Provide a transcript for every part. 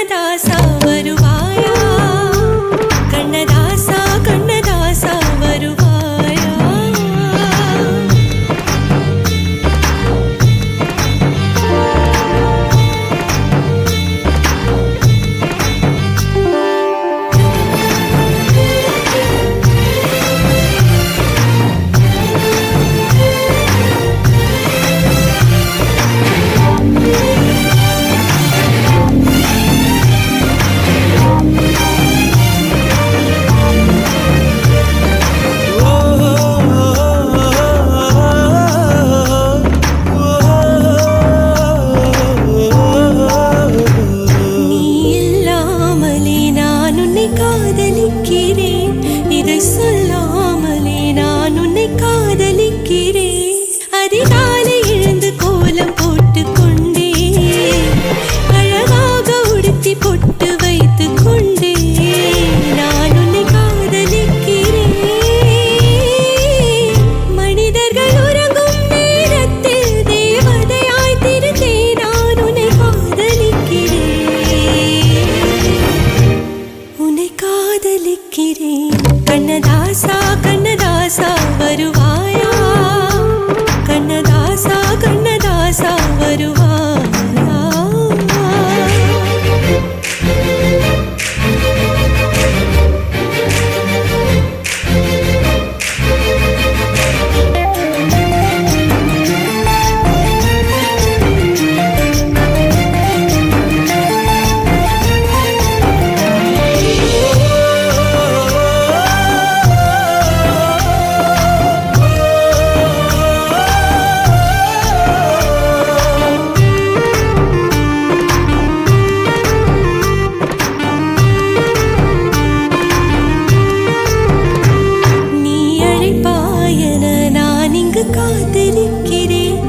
கண்ணதாசா வருவாயா, கண்ணதாசா கண்ணதாசா வருவாயா. கண்ணதாசா கண்ணதாசா வருவாயா, கண்ணதாசா கண்ணதாசா வருவாயா. காத்திருக்கிறேன்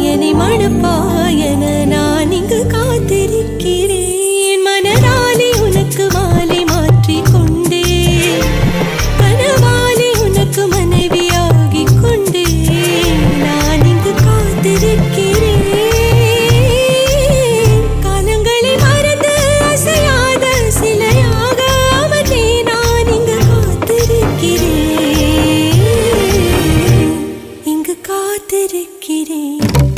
என்னை மணப்பாயன நான் இங்கு காத்திருக்கிறேன். மனதாலே உனக்கு மாலை மாற்றிக் கொண்டே, கனவாலே உனக்கு மனைவியாகிக் கொண்டே நான் இங்கு காத்திருக்கிறேன். காலங்களை மறந்து அசையாத சிலையாக அவனே நான் இங்கு காத்திருக்கிறேன்.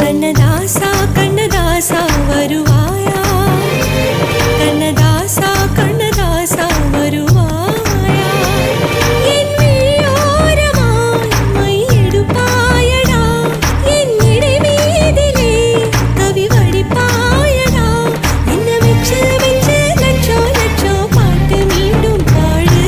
கண்ணதாசா கண்ணதாசா வருவாயா, கண்ணதாசா கண்ணதாசா வருவாயா. என் விழியோரமாய் மை எடுப்பாயடா, என் இடை மீதிலே கவி வடிப்பாயடா. என்ன வெச்சு வெச்சு லட்சோ லட்சோ பாட்டு மீண்டும் பாடு.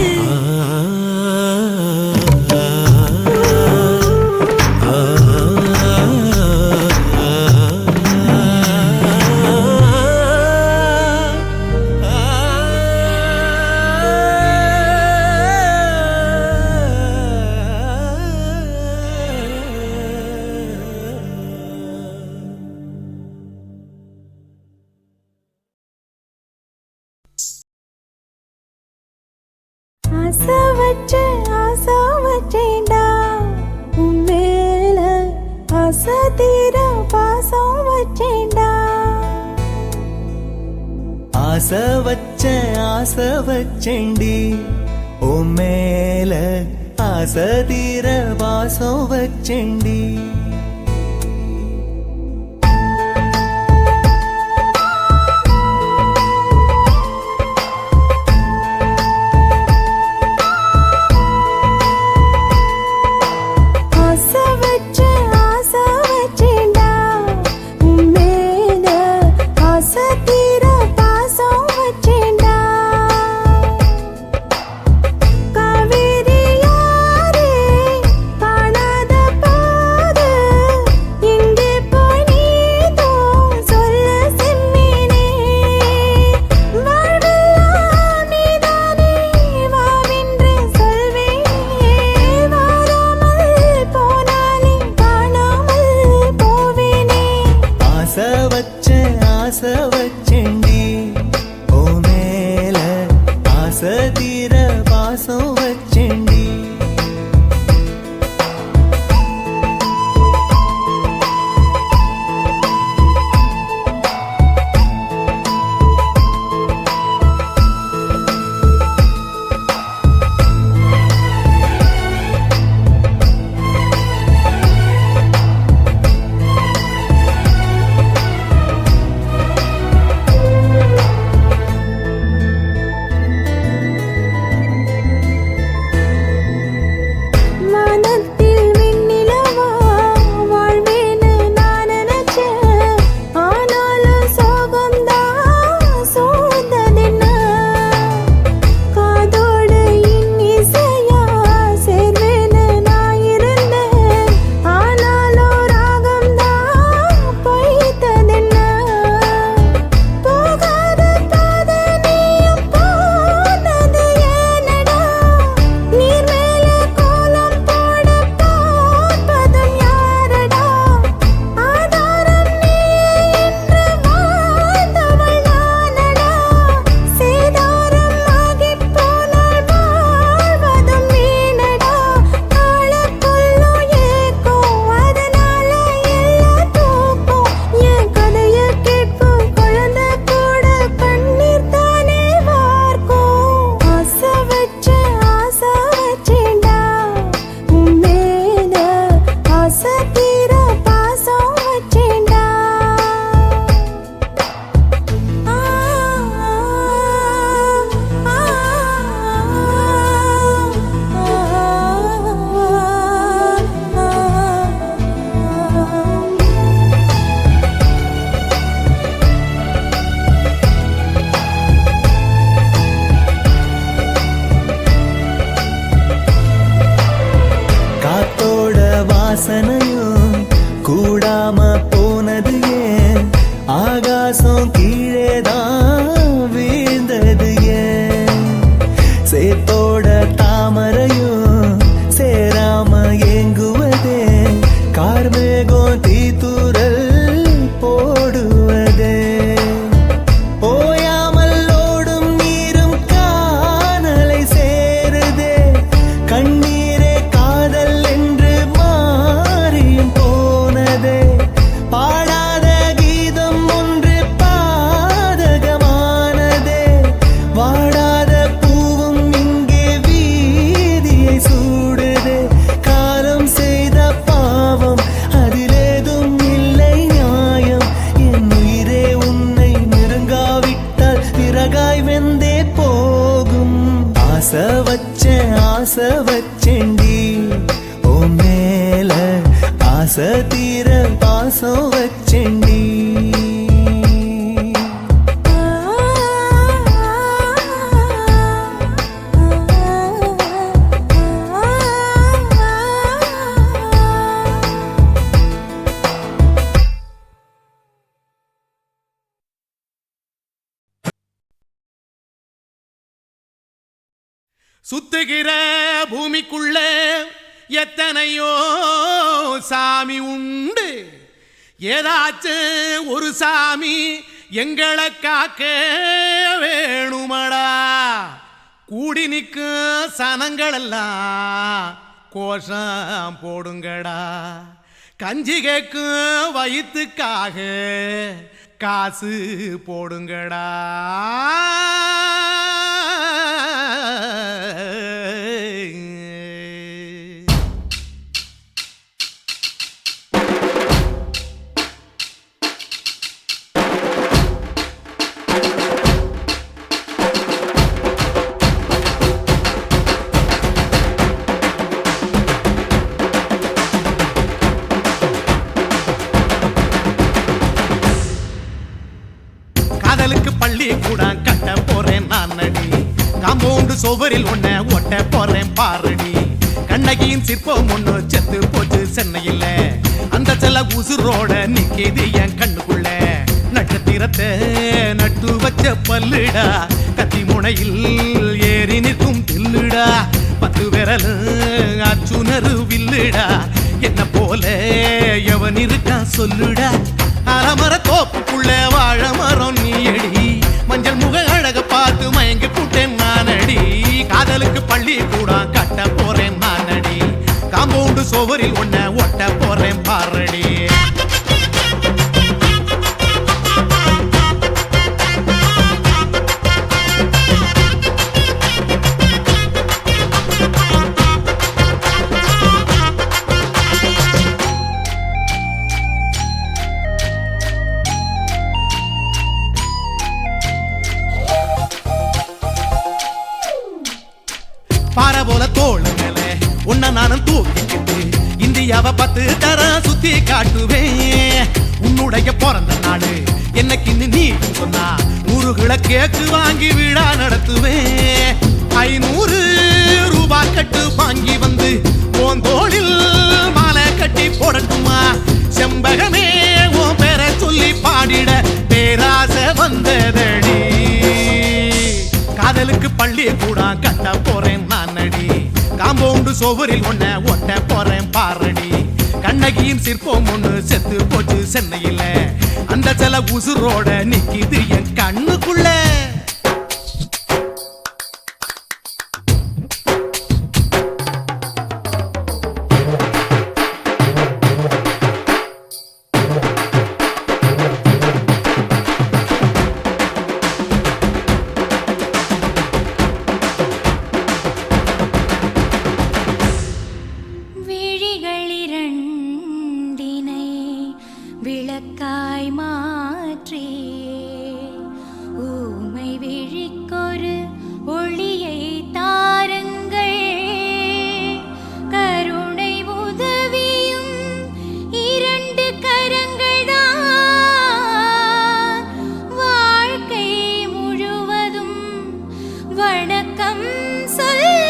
ஆசை வச்சேன்டா உன் மேல, ஆசை தீர பாசம் வச்சேன்டா. ஆசை வச்சேன்டி உன் மேல, ஆசை தீர பாசம் வச்சேன்டி. காவேரி யாரே காணாத சுத்துகிற பூமிக்குள்ள எத்தனையோ சாமி உண்டு, ஏதாச்சும் ஒரு சாமி எங்களை காக்க வேணுமடா. கூடி நிற்கும் சனங்களெல்லாம் கோஷம் போடுங்கடா. கஞ்சி கேக்கும் வயிற்றுக்காக காசு போடுங்கடா. காதலுக்கு பள்ளி கூட கட்ட போறேன் நான் அடி, காம்பவுண்டு சுவரில் ஒன்ன ஒட்ட போறேன் பாரடி. கண்ணகியின் சிற்பம் ஒண்ணு செத்து போச்சு சென்னையில், அந்த செல்ல உசுரோட நிக்கிது என் கண்ணுக்குள்ள. நட்சத்திரத்தை நட்டு வச்ச பல்லுடா, கத்தி முனையில் ஏறி நிற்கும் தில்லுடா. 10 விரல் அச்சுணரு வில்லுடா, என்ன போல எவன் இருக்கா சொல்லுடா. அலமர தோப்புக்குள்ள வாழ மரம் நீ அடி, மஞ்சள் முக அழக பார்த்து மயங்கி புட்டேன் நானடி. காதலுக்கு பள்ளி கூட கட்ட போறேன் நானடி, காம்பவுண்டு சுவரில் ஒன்ன ஒட்ட போறேன் பாரடி. பாறை போல தோளு மேல உன்ன நானும் தூக்கிக்கிட்டு இந்தியாவை 10 தரம் சுத்தி காட்டுவேன். உன்னுடைய பிறந்த நாடு என்னைக்கு நீ சொன்னா 100 கிலோ கேக்கு வாங்கி விழா நடத்துவேன். 500 ரூபாய் கட்டு வாங்கி வந்து உன் தோளில் மாலை கட்டி போடட்டுமா. செம்பகமே உன் பேரை சொல்லி பாடிட பேராசை வந்ததடி. காதலுக்கு பள்ளி கூட கட்ட போறேன் நானடி, காம்பவுண்டு சுவரில் ஒன்ன ஒட்ட போறேன் பாரடி. கண்ணகியின் சிற்பம் ஒண்ணு செத்து போச்சு சென்னையில், அந்த செல உசுரோட நிக்கிது என் கண்ணுக்குள்ள. விளக்காய் மாற்றி ஊமை விழிக்கொரு ஒளியை தாருங்கள். கருணை உதவியும் 2 கரங்கள்தான், வாழ்க்கை முழுவதும் வணக்கம் சொல்லுங்கள்.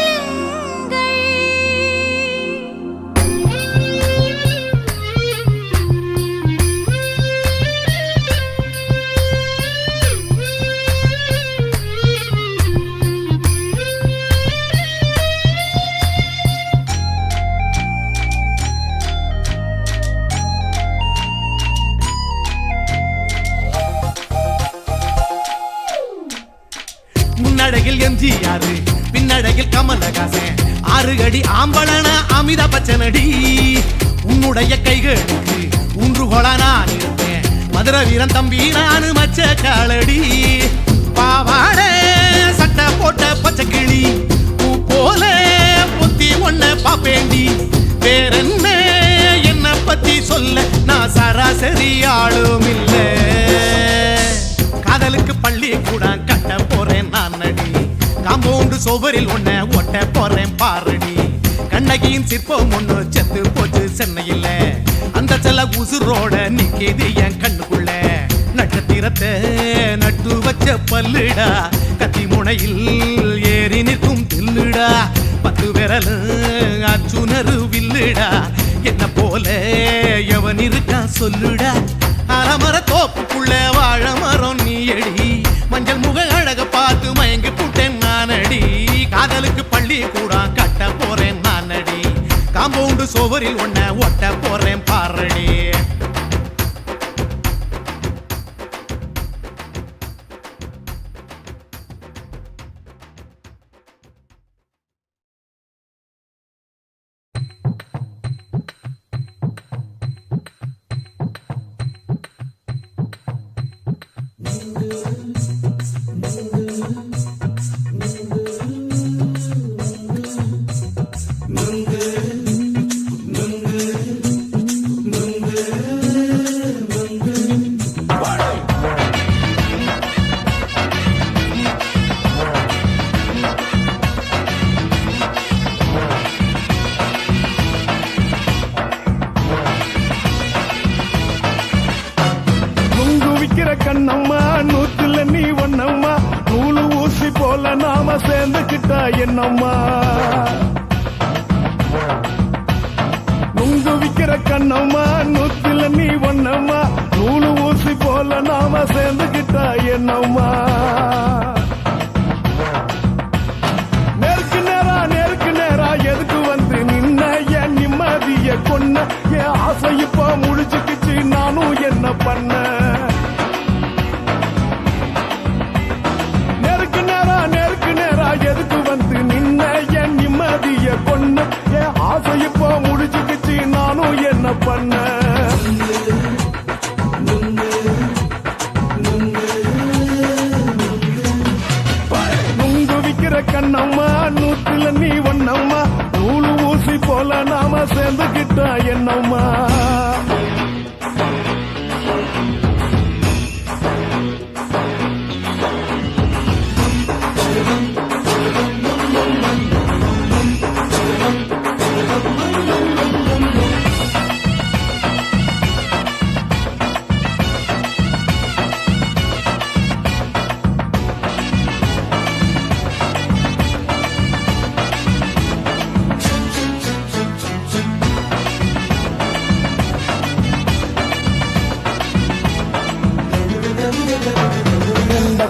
முன்னடையில் எம்ஜிஆர், பின்னடையில் கமலஹாசன், 6 அடி ஆம்பளன அமிதாப் பச்சனடி. உன்னுடைய கைகளுக்கு ஊன்றுகோல நான் இருப்பேன், மதுரை வீரன் தம்பி நானு மச்ச காலடி. பாவாட சட்டை போட்ட பச்சை கிளி பூ போல பொத்தி ஒன்ன பாப்பேண்டி. வேறென்ன என்ன பத்தி சொல்ல நான் சராசரி ஆளும் இல்ல. காதலுக்கு பள்ளி கூட கட்ட போறேன் நானடி, காம்பவுண்டு சுவரில் ஒன்ன ஒட்ட போறேன் பாரடி. கண்ணகியின் சிற்பம் ஒண்ணு செத்து போச்சு சென்னையில், அந்த செல உசுரோட நிக்கிது என் கண்ணுக்குள்ள. நட்சத்திரத்தை நட்டு வச்ச பல்லுடா, கத்தி முனையில் ஏறி நிற்கும் தில்லுடா. 10 விரல் அச்சுணரு வில்லுடா, என்ன போல எவன் இருக்கா சொல்லுடா. அலமர தோப்புக்குள்ள வாழ மரம் நீ அடி, மஞ்சள் முக அழக பார்த்து மயங்கி புட்டேன் நானடி. காதலுக்கு பள்ளி காம்பவுண்டு சுவரில் ஒன்ன ஒட்ட போறேன் பாரடி. கண்ணம்மா நூத்துல நீ ஒன்னம்மா நூலு ஊசி போல நாம சேர்ந்துக்கிட்டா என்னம்மா நுங்கு விக்கிற கண்ணம்மா நூத்துல நீ ஒன்னம்மா நூலு ஊசி போல நாம சேர்ந்துக்கிட்டா என்னம்மா நேருக்கு நேரா எதுக்கு வந்து நின்ன என் நிம்மதிய கொன்ன என் ஆசை இப்ப முடிச்சுக்கிச்சு நானும் என்ன பண்ண எதுக்கு வந்து நின்ன என் நிம்மதிய கொன்ன என் ஆசை இப்போ முடிச்சுக்கிச்சு நானும் என்ன பண்ண நுங்கு விக்கிற கண்ணம்மா நூத்துல நீ ஒன்னம்மா நூலு ஊசி போல நாம சேர்ந்துக்கிட்டா என்னம்மா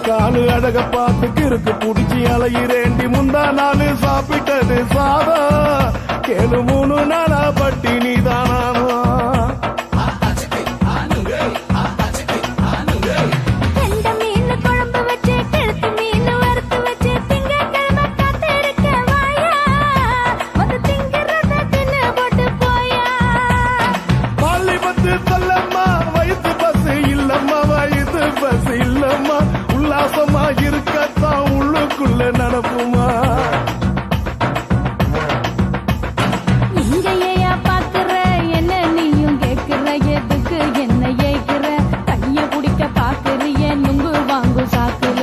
காலு அழக பார்த்து கிறுக்கு புடிச்சி அலையிறேண்டி முந்தா நாலு சாப்பிட்டது சாதம் கேளு 3 நாளா பட்டினி தானானோ உல்லாசமா இருக்கத்தான் உள்ளுக்குள்ள நடப்புமா இங்கேயா பாக்குற என்ன நீயும் கேக்குற எதுக்கு என்ன ஏக்குற கைய குடிக்க பாக்குறிய நுங்கு வாங்கு சாக்குற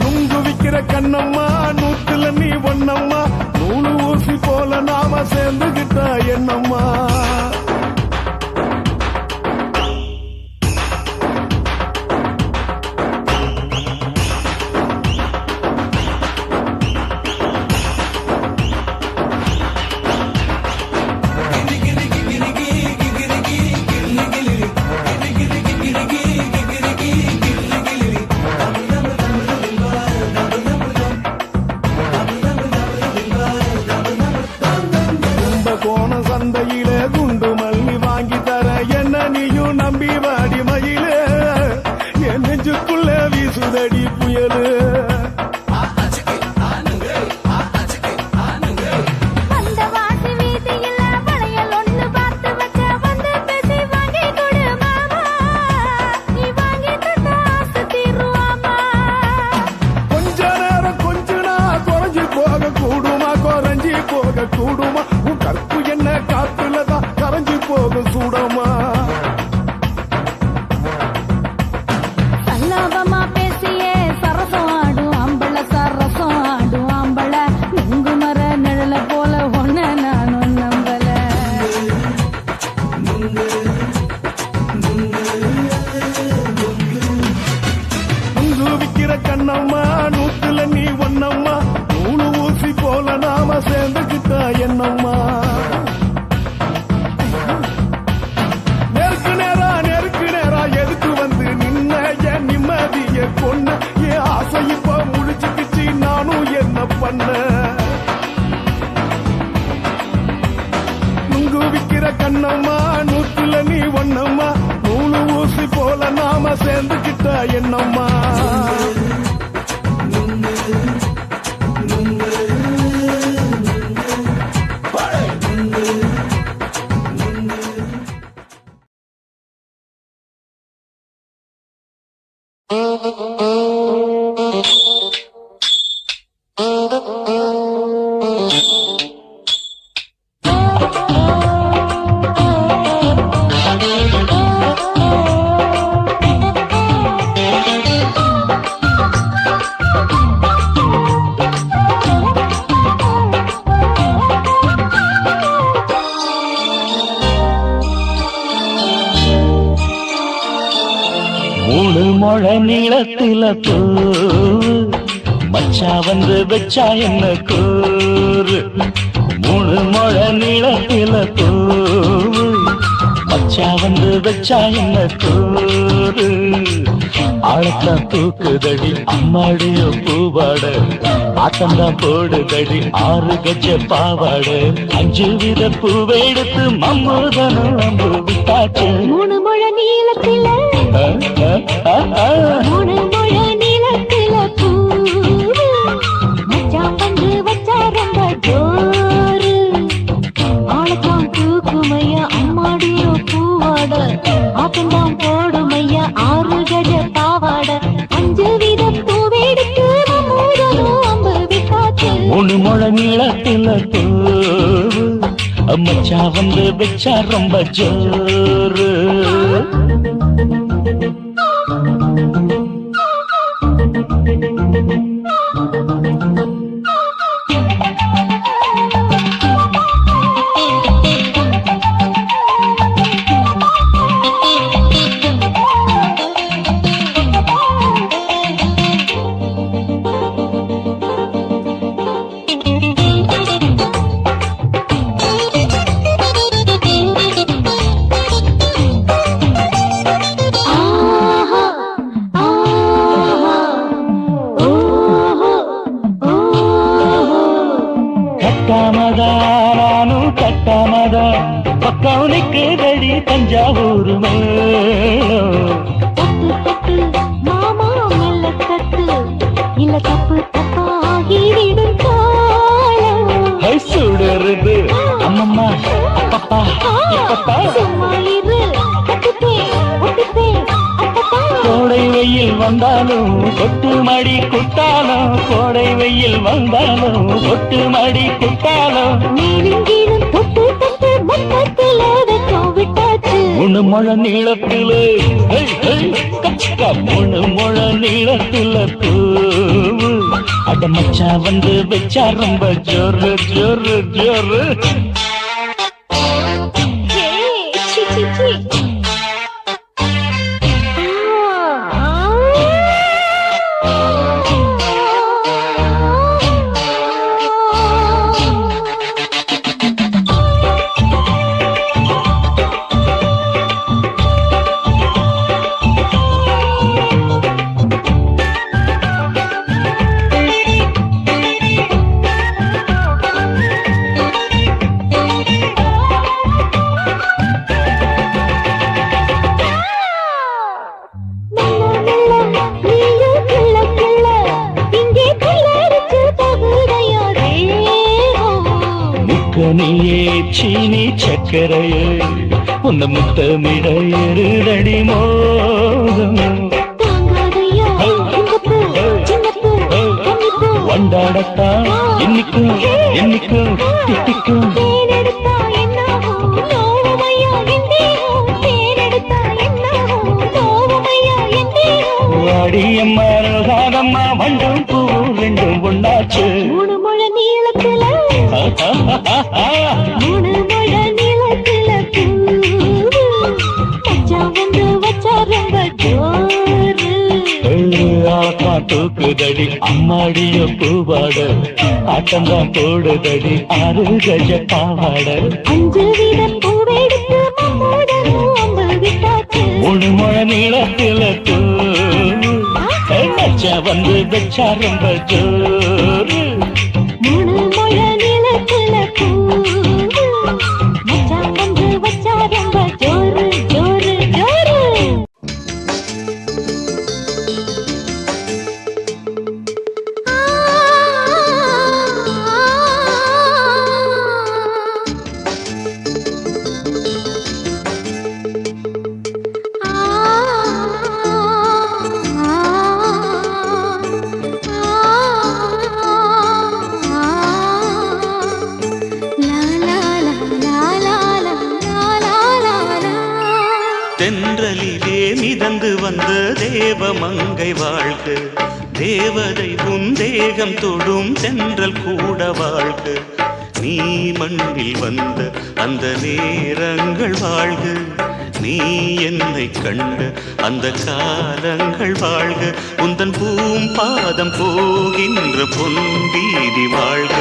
நுங்கு விக்கிற கண்ணம்மா நூத்துல நீ ஒன்னம்மா நூலு ஊசி போல நாம சேர்ந்துகிட்டா என்னம்மா சந்தையிலே குண்டு மல்லி வாங்கி தர என்ன நீயும் நம்பி வாடி மயிலே என் நெஞ்சுக்குள்ள வீசுதடி புயலு கொஞ்ச நேரம் கொஞ்ச நாள் குறைஞ்சி போக கூடுமா குறைஞ்சி போக கூடுமா உன் கற்பு என்ன காத்துலதான் கரைஞ்சி போக சூடமா சல்லாபமா பேசியே சரசம் ஆடும் அம்பள சரசம் ஆடும் அம்பள நுங்கு மர நிழல போல ஒன்ன நானும் நம்பல நுங்கு விக்கிற கண்ணம்மா நூத்துல நீ ஒன்னம்மா நூலு ஊசி போல நாம சேர்ந்துக்கிட்டா என்னம்மா நேருக்கு நேரா எதுக்கு வந்து நின்ன என் நிம்மதிய கொன்ன என் என்னம்மா மொழ நீளத்தில பூ மச்சா வந்து வச்சா என்ன கூறு 3 முழ நீளத்தில பூ மச்சா வந்து வச்சா என்ன கூறு ஆழத்தான் தூக்குதடி அம்மாடிய பூவாட ஆட்டம்தான் போடுதடி 6 கஜ பாவாட 5 வித பூவை எடுத்து மம்மூதனும் அம்பு விட்டாச்சு 3 முழ நீளத்தில 3 முழ நீளத்தில பூ மச்சான் வந்து வச்சா ரொம்ப ஜோரு ஆளத்தான் தூக்குமையா அம்மாடியோ பூவாட ஆட்டம்தான் போடுமையா 6 கஜ பாவாட 5 வித பூவெடுத்து மம்மூதனும் அம்பு விட்டாச்சு 3 முழ நீளத்தில பூ மச்சா வந்து வச்சா ரொம்ப ஜோரு பக்கவுனுக்கு தடி தஞ்சாவூர் தட்டு மாமா மெல்ல தட்டு இல்ல தப்பு தப்பாகிவிடும் காலம் சுடருது அம்மம்மா அப்பப்பா இப்பப்பா சும்மா இரு கோடை வெயில் வந்தாலும் கொட்டு மடி குட்டாலும் கோடை வெயில் வந்தாலும் கொட்டு மடி குட்டாலும் நீருங்கீழும் தொட்டு தொட்டு மொத்தத்தில் வெக்கம் விட்டாச்சு 3 முழ நீளத்திலே 3 முழ நீளத்தில பூவு அட மச்சா வந்து வச்சா ரொம்ப ஜோரு ஜோரு ஜோரு நீயே சீனி சக்கரையே உன்ன முத்தமிட எருதடி மோகம் வண்டாடத்தான் என்னைக்கும் என்னைக்கும் திட்டிக்கும் வாடியம்மா ரோசாதம்மா வண்டும் பூ ரெண்டும் ஒண்ணாச்சு 3 முழ நீளத்தில 3 முழ நீளத்தில மச்சான் வந்து வச்சா ரொம்ப ஜோரு தூக்குதடி அம்மாடிய பூவாட ஆட்டம்தான் போடுதடி 6 கஜ பாவாட 5 வித பூவெடுத்து மம்மூதனும் அம்பு விட்டாச்சு 3 முழ நீளத்தில மச்சா வந்து வச்சா ரொம்ப ஜோரு 3 முழ நீளத்தில மச்சான் வந்து வச்சா ரொம்ப ஜோரு ஜோரு ஜோரு தேவமங்கை வாழ்க, தேவதை உன் தேகம் தொடும் தென்றல் கூட வாழ்க, நீ மண்ணில் வந்த அந்த நேரங்கள் வாழ்க, நீ என்னை கண்ட அந்த காலங்கள் வாழ்க, உந்தன் பூம்பாதம் போகின்ற பொன்வீதி வாழ்க,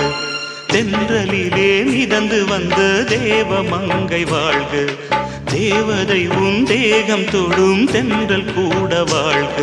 தென்றலிலே மிதந்து வந்த தேவமங்கை வாழ்க, தேவதை உன் தேகம் தொடும் தென்றல் கூட வாழ்க.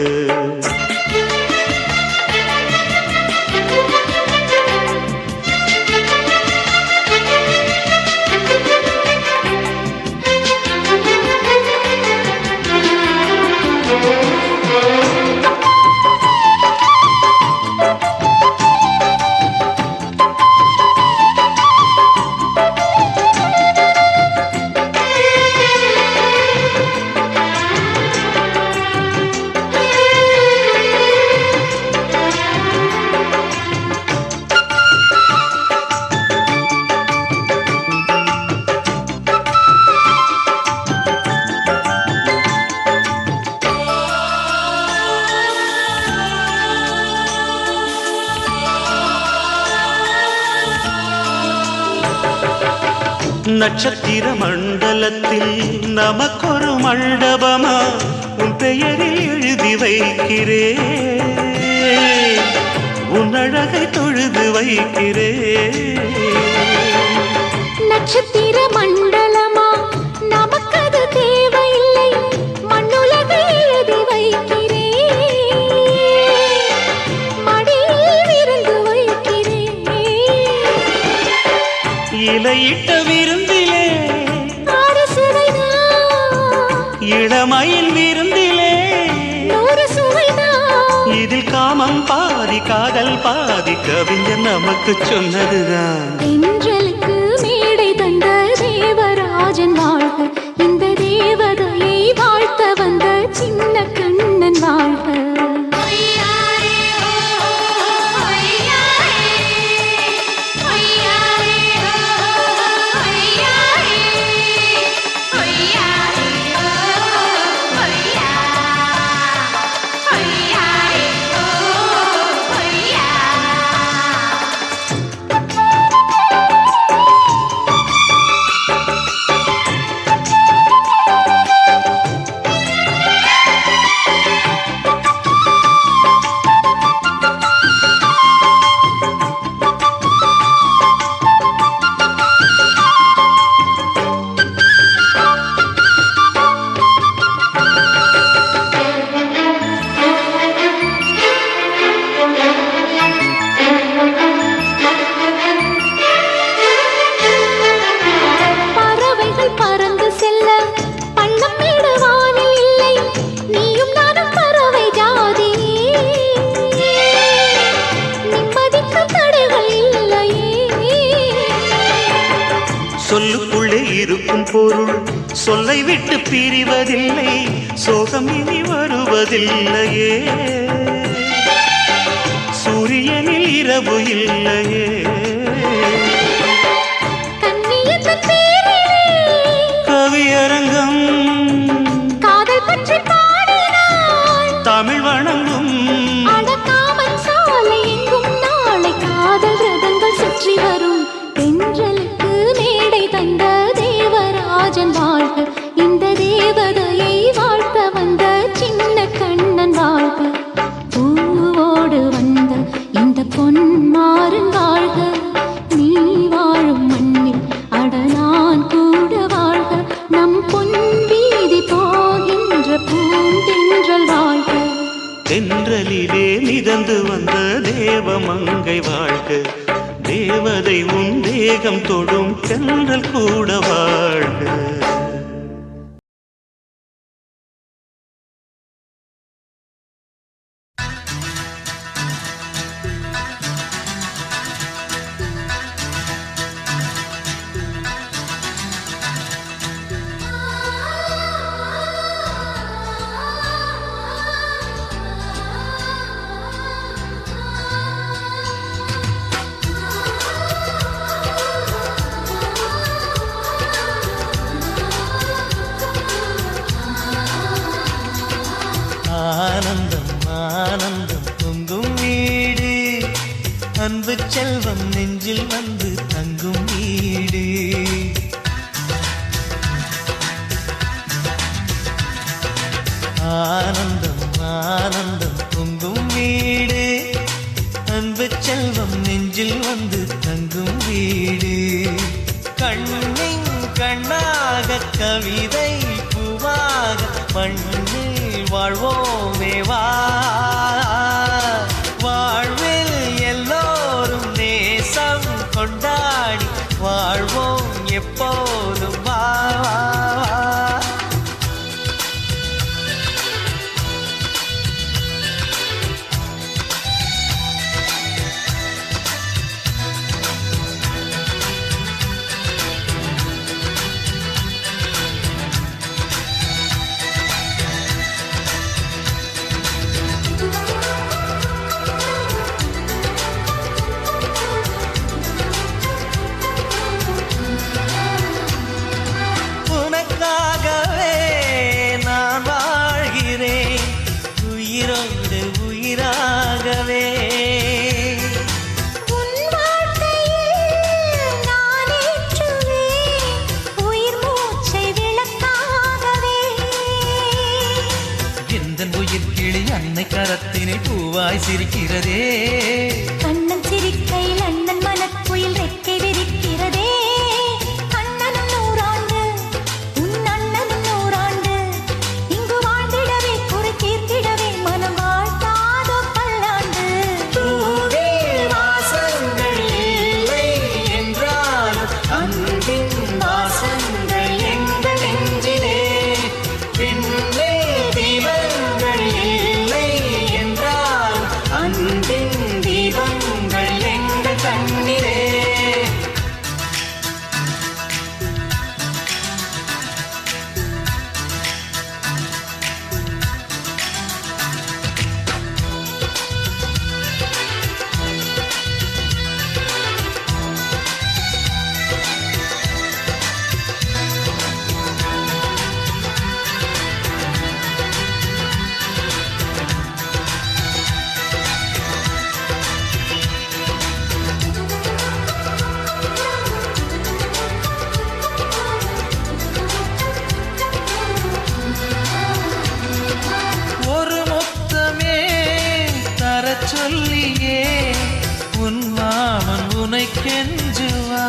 நட்சத்திர மண்டலத்தில் நமக்கொரு மண்டபமா உன் பெயரில் எழுதி வைக்கிறேன், உன் அழகை தொழுது வைக்கிறேன். நட்சத்திர மண்டலமா நமக்கது தேவையில்லை, மண்ணுலகை எழுதி வைக்கிறேன், மடியில் விருந்து வைக்கிறேன். இலையிட்ட விருந்திலே இளமையில் விருந்திலே நூறு சுவைதான், இதில் காமம் பாதி காதல் பாதி கவிஞர் நமக்கு சொன்னதுதான். தென்றலுக்கு மேடை தந்த தேவராஜன் வாழ்க, இந்த தேவதையை வாழ்த்த வந்த சின்ன கண்ணன் வாழ்க. சொல்லுக்குள்ளே இருக்கும் பொருள் சொல்லை விட்டு பிரிவதில்லை, சோகம் இனி வருவதில்லையே, சூரியனில் இரவு இல்லையே. கவியரங்கம் காதல் பற்றி பாடினாள், தமிழ் வணங்கும் அடக்காமன் சாலை எங்கும் நாளை காதல் ரதங்கள் சுற்றி வரும். தென்றலுக்கு மேடை தந்த தேவராஜன் வாழ்க, இந்த தேவதையை வாழ்த்த வந்த சின்ன கண்ணன் வாழ்க. பூவோடு வந்த இந்த பொன்மாறன் வாழ்க, நீ வாழும் மண்ணில் அடனான் கூட வாழ்க, நம் பொன் வீதி போகின்ற பூந்தென்றல் வாழ்க. தென்றலிலே மிதந்து வந்த தேவமங்கை வாழ்க, தேவதை உன் தேகம் தொடும் தென்றல் கூட வாழ்க. அன்பு செல்வம் நெஞ்சில் வந்து தங்கும் வீடு ஆனந்தம் ஆனந்தம் பொங்கும் வீடு அன்பு செல்வம் நெஞ்சில் வந்து தங்கும் வீடு கண்ணின் கண்ணாக கவிதை பூவாக மண்ணில் வாழ்வோமே வா வாழ்வில் எல்லோரும் நேசம் கொண்டாடி வாழ்வோம் எப்போதும் வா உயிராகவே உன் வாழ்க்கையில் நான் ஏற்றுவேன் உயிர் மூச்சை விளக்காகவே எந்தன் உயிர் கிளி அன்னை கரத்தினை பூவாய் சிரிக்கிறதே அண்ணன் சிரிக்கையில் அண்ணன் மனக்குயில் ரெக்கை விரிக்கிறதே அண்ணனும் நூறாண்டு உன் அண்ணனும் நூறாண்டு இங்கு வாழ்ந்திடவே குறை தீர்த்திடவே மனம் வாழ்த்தாதோ பல்லாண்டு வாசங்கள் இல்லை என்றாலும் அன்பின் வாசங்கள் எங்கள் நெஞ்சிலே பின்னே தீபங்கள் இல்லை என்றால் அன்பின் தீபங்கள் எங்கள் கண்ணிலே ஒரு முத்தமே தரச் சொல்லியே உன் மாமன் உனை கெஞ்சுவார்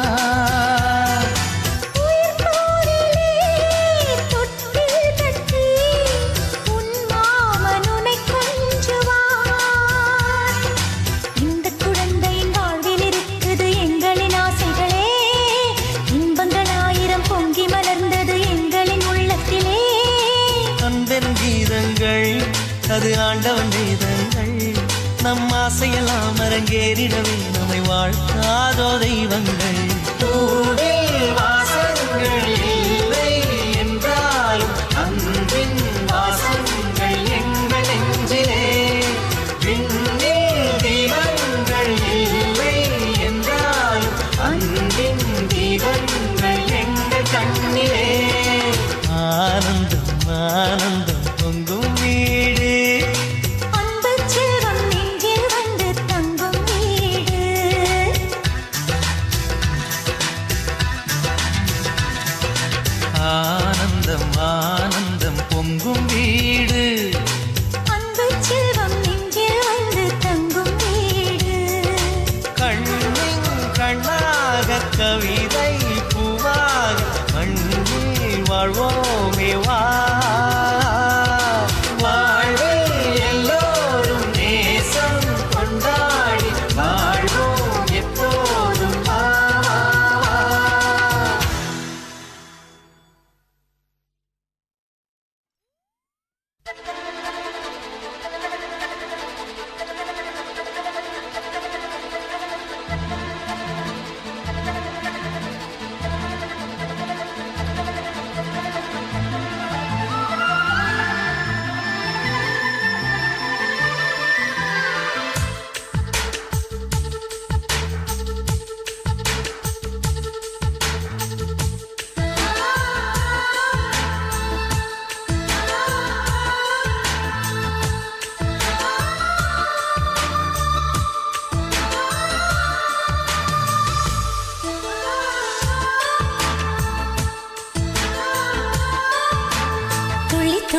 உயிர் போரிலே தொட்டில் கட்டி உன் மாமன் உன்னை கொஞ்சுவார் இந்த குழந்தையின் வாழ்வில் இருக்குது எங்களின் ஆசைகளே இன்பங்கள் ஆயிரம் பொங்கி மலர்ந்தது எங்களின் உள்ளத்திலே அன்பென் கீதங்கள் அது ஆண்டவன் வேதங்கள் நம் ஆசையெல்லாம் அரங்கேறிடவே நம்மை வாழ்த்தாதோ தெய்வங்கள் பூவில் வாசங்கள் இல்லை என்றாலும் அன்பின் வாசங்கள் எங்கள் நெஞ்சிலே விண்ணில் தீபங்கள் இல்லை என்றாலும் அன்பின் தீபங்கள் எங்கள் கண்ணிலே ஆனந்தம் ஆனந்தம் பொங்கும் வீடு அன்பு செல்வம் நெஞ்சில் வந்து தங்கும் வீடு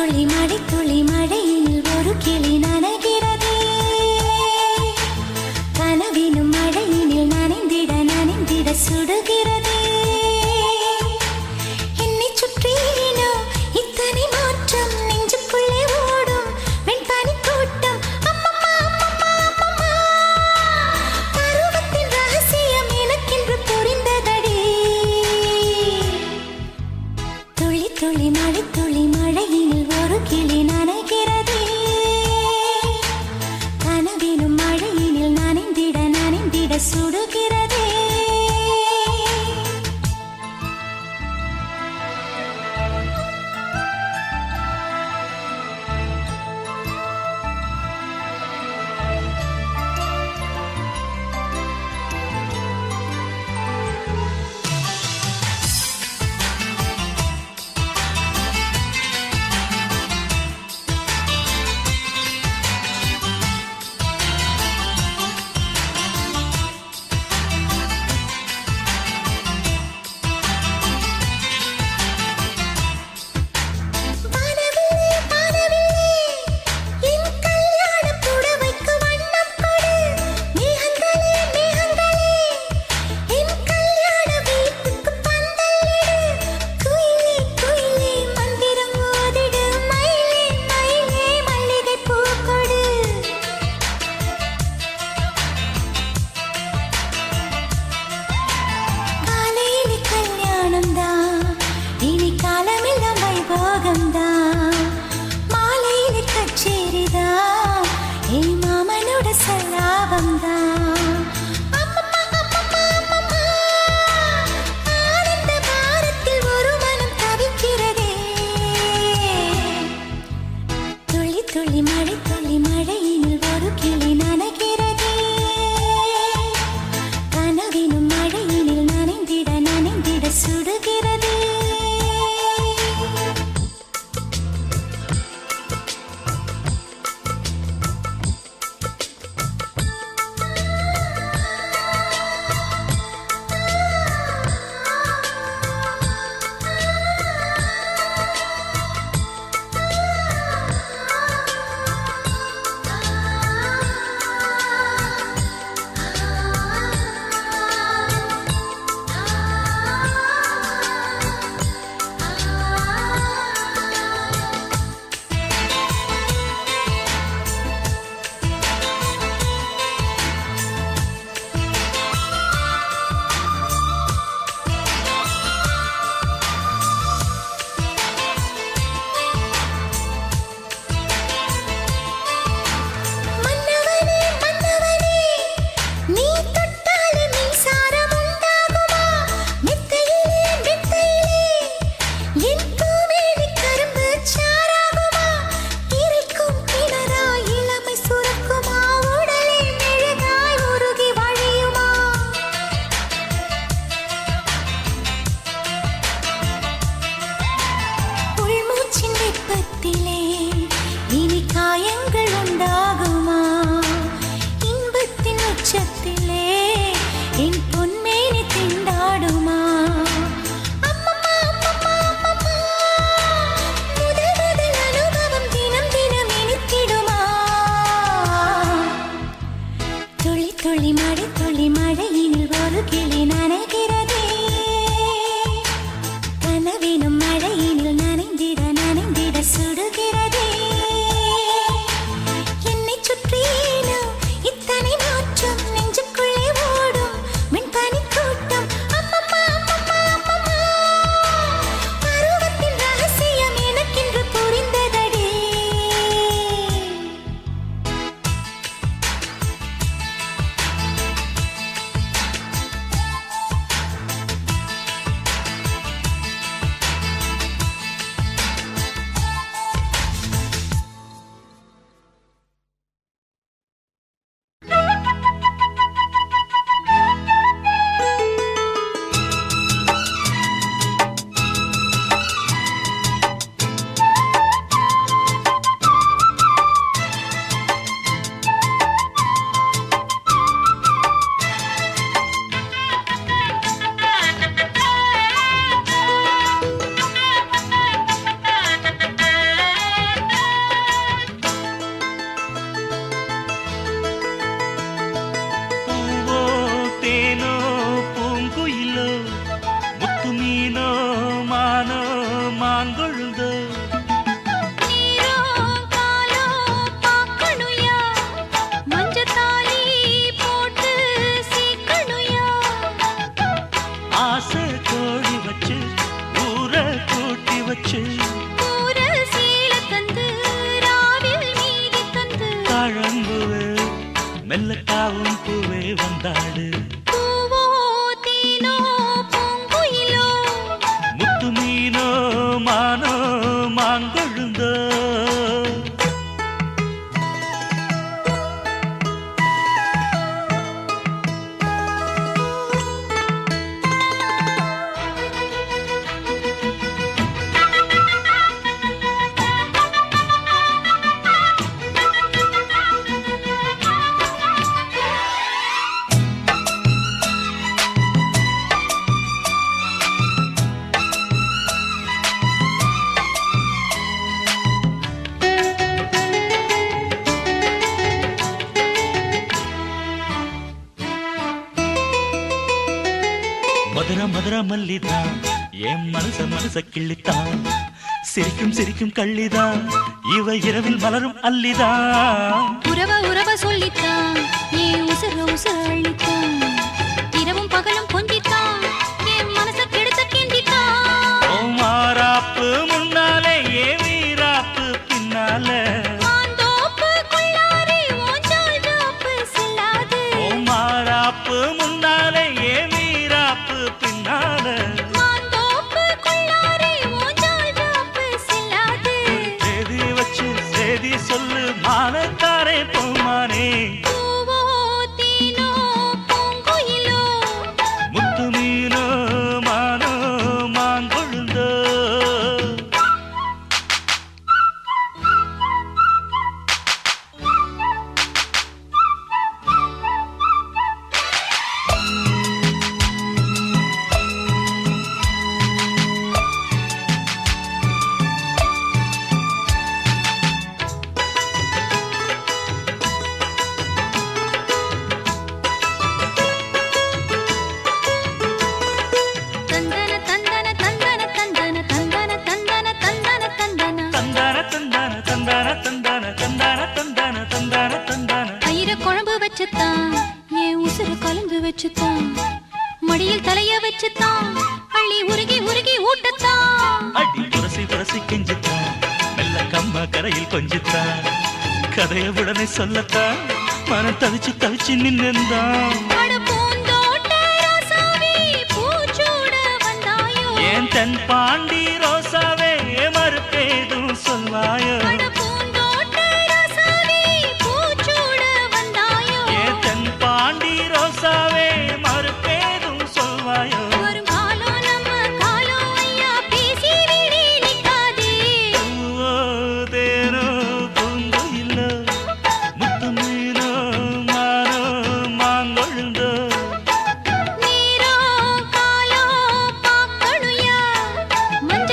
துளி மழையில் ஒரு கிளி நனைகிறதே கனவினும் மழையினில் நனைந்திட சுடுகிறதே என்னை சுற்றினோ இத்தனை மாற்றம் நெஞ்சுக்குள்ளே ஓடும் வெண்பனி கூட்டம் அம்மம்மா பருவத்தின் ரகசியம் எனக்கென்று புரிந்ததடி துளி மழையினில் ஒரு கிளி நனைகிறதே கனவினும் மழையினில் நனைந்திட சுடுகிறதே துளி மழையினில் ஒரு கிளி நனைகிறதே கனவினும் மழையினில் நனைந்திட சுடுகிறதே வச்சு ஊரல் சீல தந்து ராவில் நீதி தந்து தாழம்புவே மெல்லக்காவும் பூவே வந்தாடு பூவோ தேனோ பூங்குயிலோ முத்து மீனோ மானோ மாங்கொழுந்தோ மதுர மதுர மல்லிதான் என் மனச கிள்ளித்தான் சிரிக்கும் சிரிக்கும் கள்ளிதான் இவ இரவில் மலரும் அல்லிதான் உறவ சொல்லித்தான் ஏன் உசுர அள்ளித்தான் இரவும் பகலும் கொஞ்சித்தான் என் மனச கெடுத்த கிண்டித்தான் ஓ மாறாப்பு முன்னாலே ஏ வீராப்பு பின்னால மாந்தோப்பு கொள்ளாரே ஓஞ்சால் ஜாப்பு செல்லாது ஓ மாறாப்பு முன்னாலே ஏ வீராப்பு பின்னால மாந்தோப்பு கொள்ளாரே ஓஞ்சால் ஜாப்பு செல்லாது தேதி வச்சு சேதி சொல்லு மானத்தாரே பூமானே பூவோ தேனோ பூங்குயிலோ முத்து மீனோ மானோ மாங்கொழுந்தோ தந்தன தந்தன தந்தன தந்தன தந்தன தந்தன தந்தன தந்தன தந்தான தந்தான தந்தான தந்தான தந்தான தந்தான தந்தான தந்தான தயிர குழம்பு வச்சுத்தான் என் உசுறு கலந்து வச்சுத்தான் மடியில் தலைய வச்சுத்தான் அள்ளி உருகி உருகி ஊட்டத்தான் அடி புரசி கெஞ்சித்தான் மெல்ல கம்மா கரையில் கொஞ்சித்தான் கதைய உடனே சொல்லத்தான் மனம் தவிச்சு நின்னுந்தான் அட பூந்தோட்ட ரோசாவே பூச்சூட வந்தாயோ ஏன் தென் பாண்டி ரோசாவே மறுப்பேதும் சொல்வாயோ அட பூந்தோட்ட ரோசாவே பூச்சூட வந்தாயோ ஏன் தென் பாண்டி ரோசாவே மறுப்பேதும் சொல்வாயோ வரும் காலம் நம்ம காலம் ஐயா பேசி விழி நிக்காதே பூவோ தேனோ பூங்குயிலோ முத்து மீனோ மானோ மாங்கொழுந்தோ நீரோ காலோ பாக்கணுயா மஞ்ச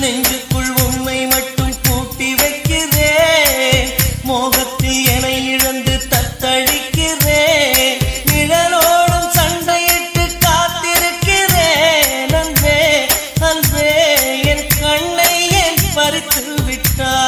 நெஞ்சுக்குள் உண்மை மட்டும் பூட்டி வைக்கிறேன் மோகத்தில் என இழந்து தத்தளிக்கிறேன் நிழலோடும் சண்டையிட்டு காத்திருக்கிறேன் அன்பே அன்பே என் கண்ணை ஏன் பறித்து விட்டாய்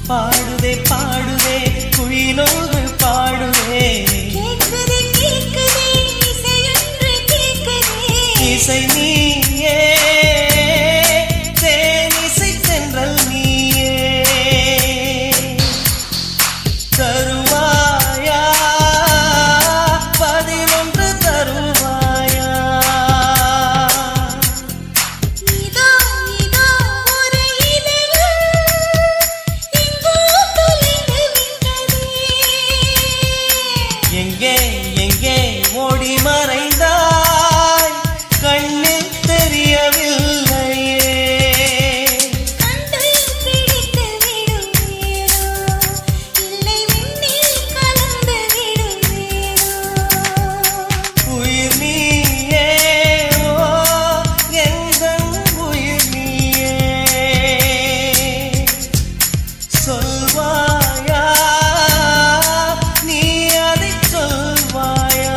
பாடுதே பாடுதே குயிலோடு பாடுதே இசை நீயே தேனிசை சென்றல் நீயே தருவாயா பதிலொன்று தருவாயா எங்கே எங்கே ஓடி மறைந்தாய் கண்ணில் தெரியவில்லையே உயிர் நீயே ஓ எந்தன் உயிர் நீயே சொல்வாயா நீ அதை சொல்வாயா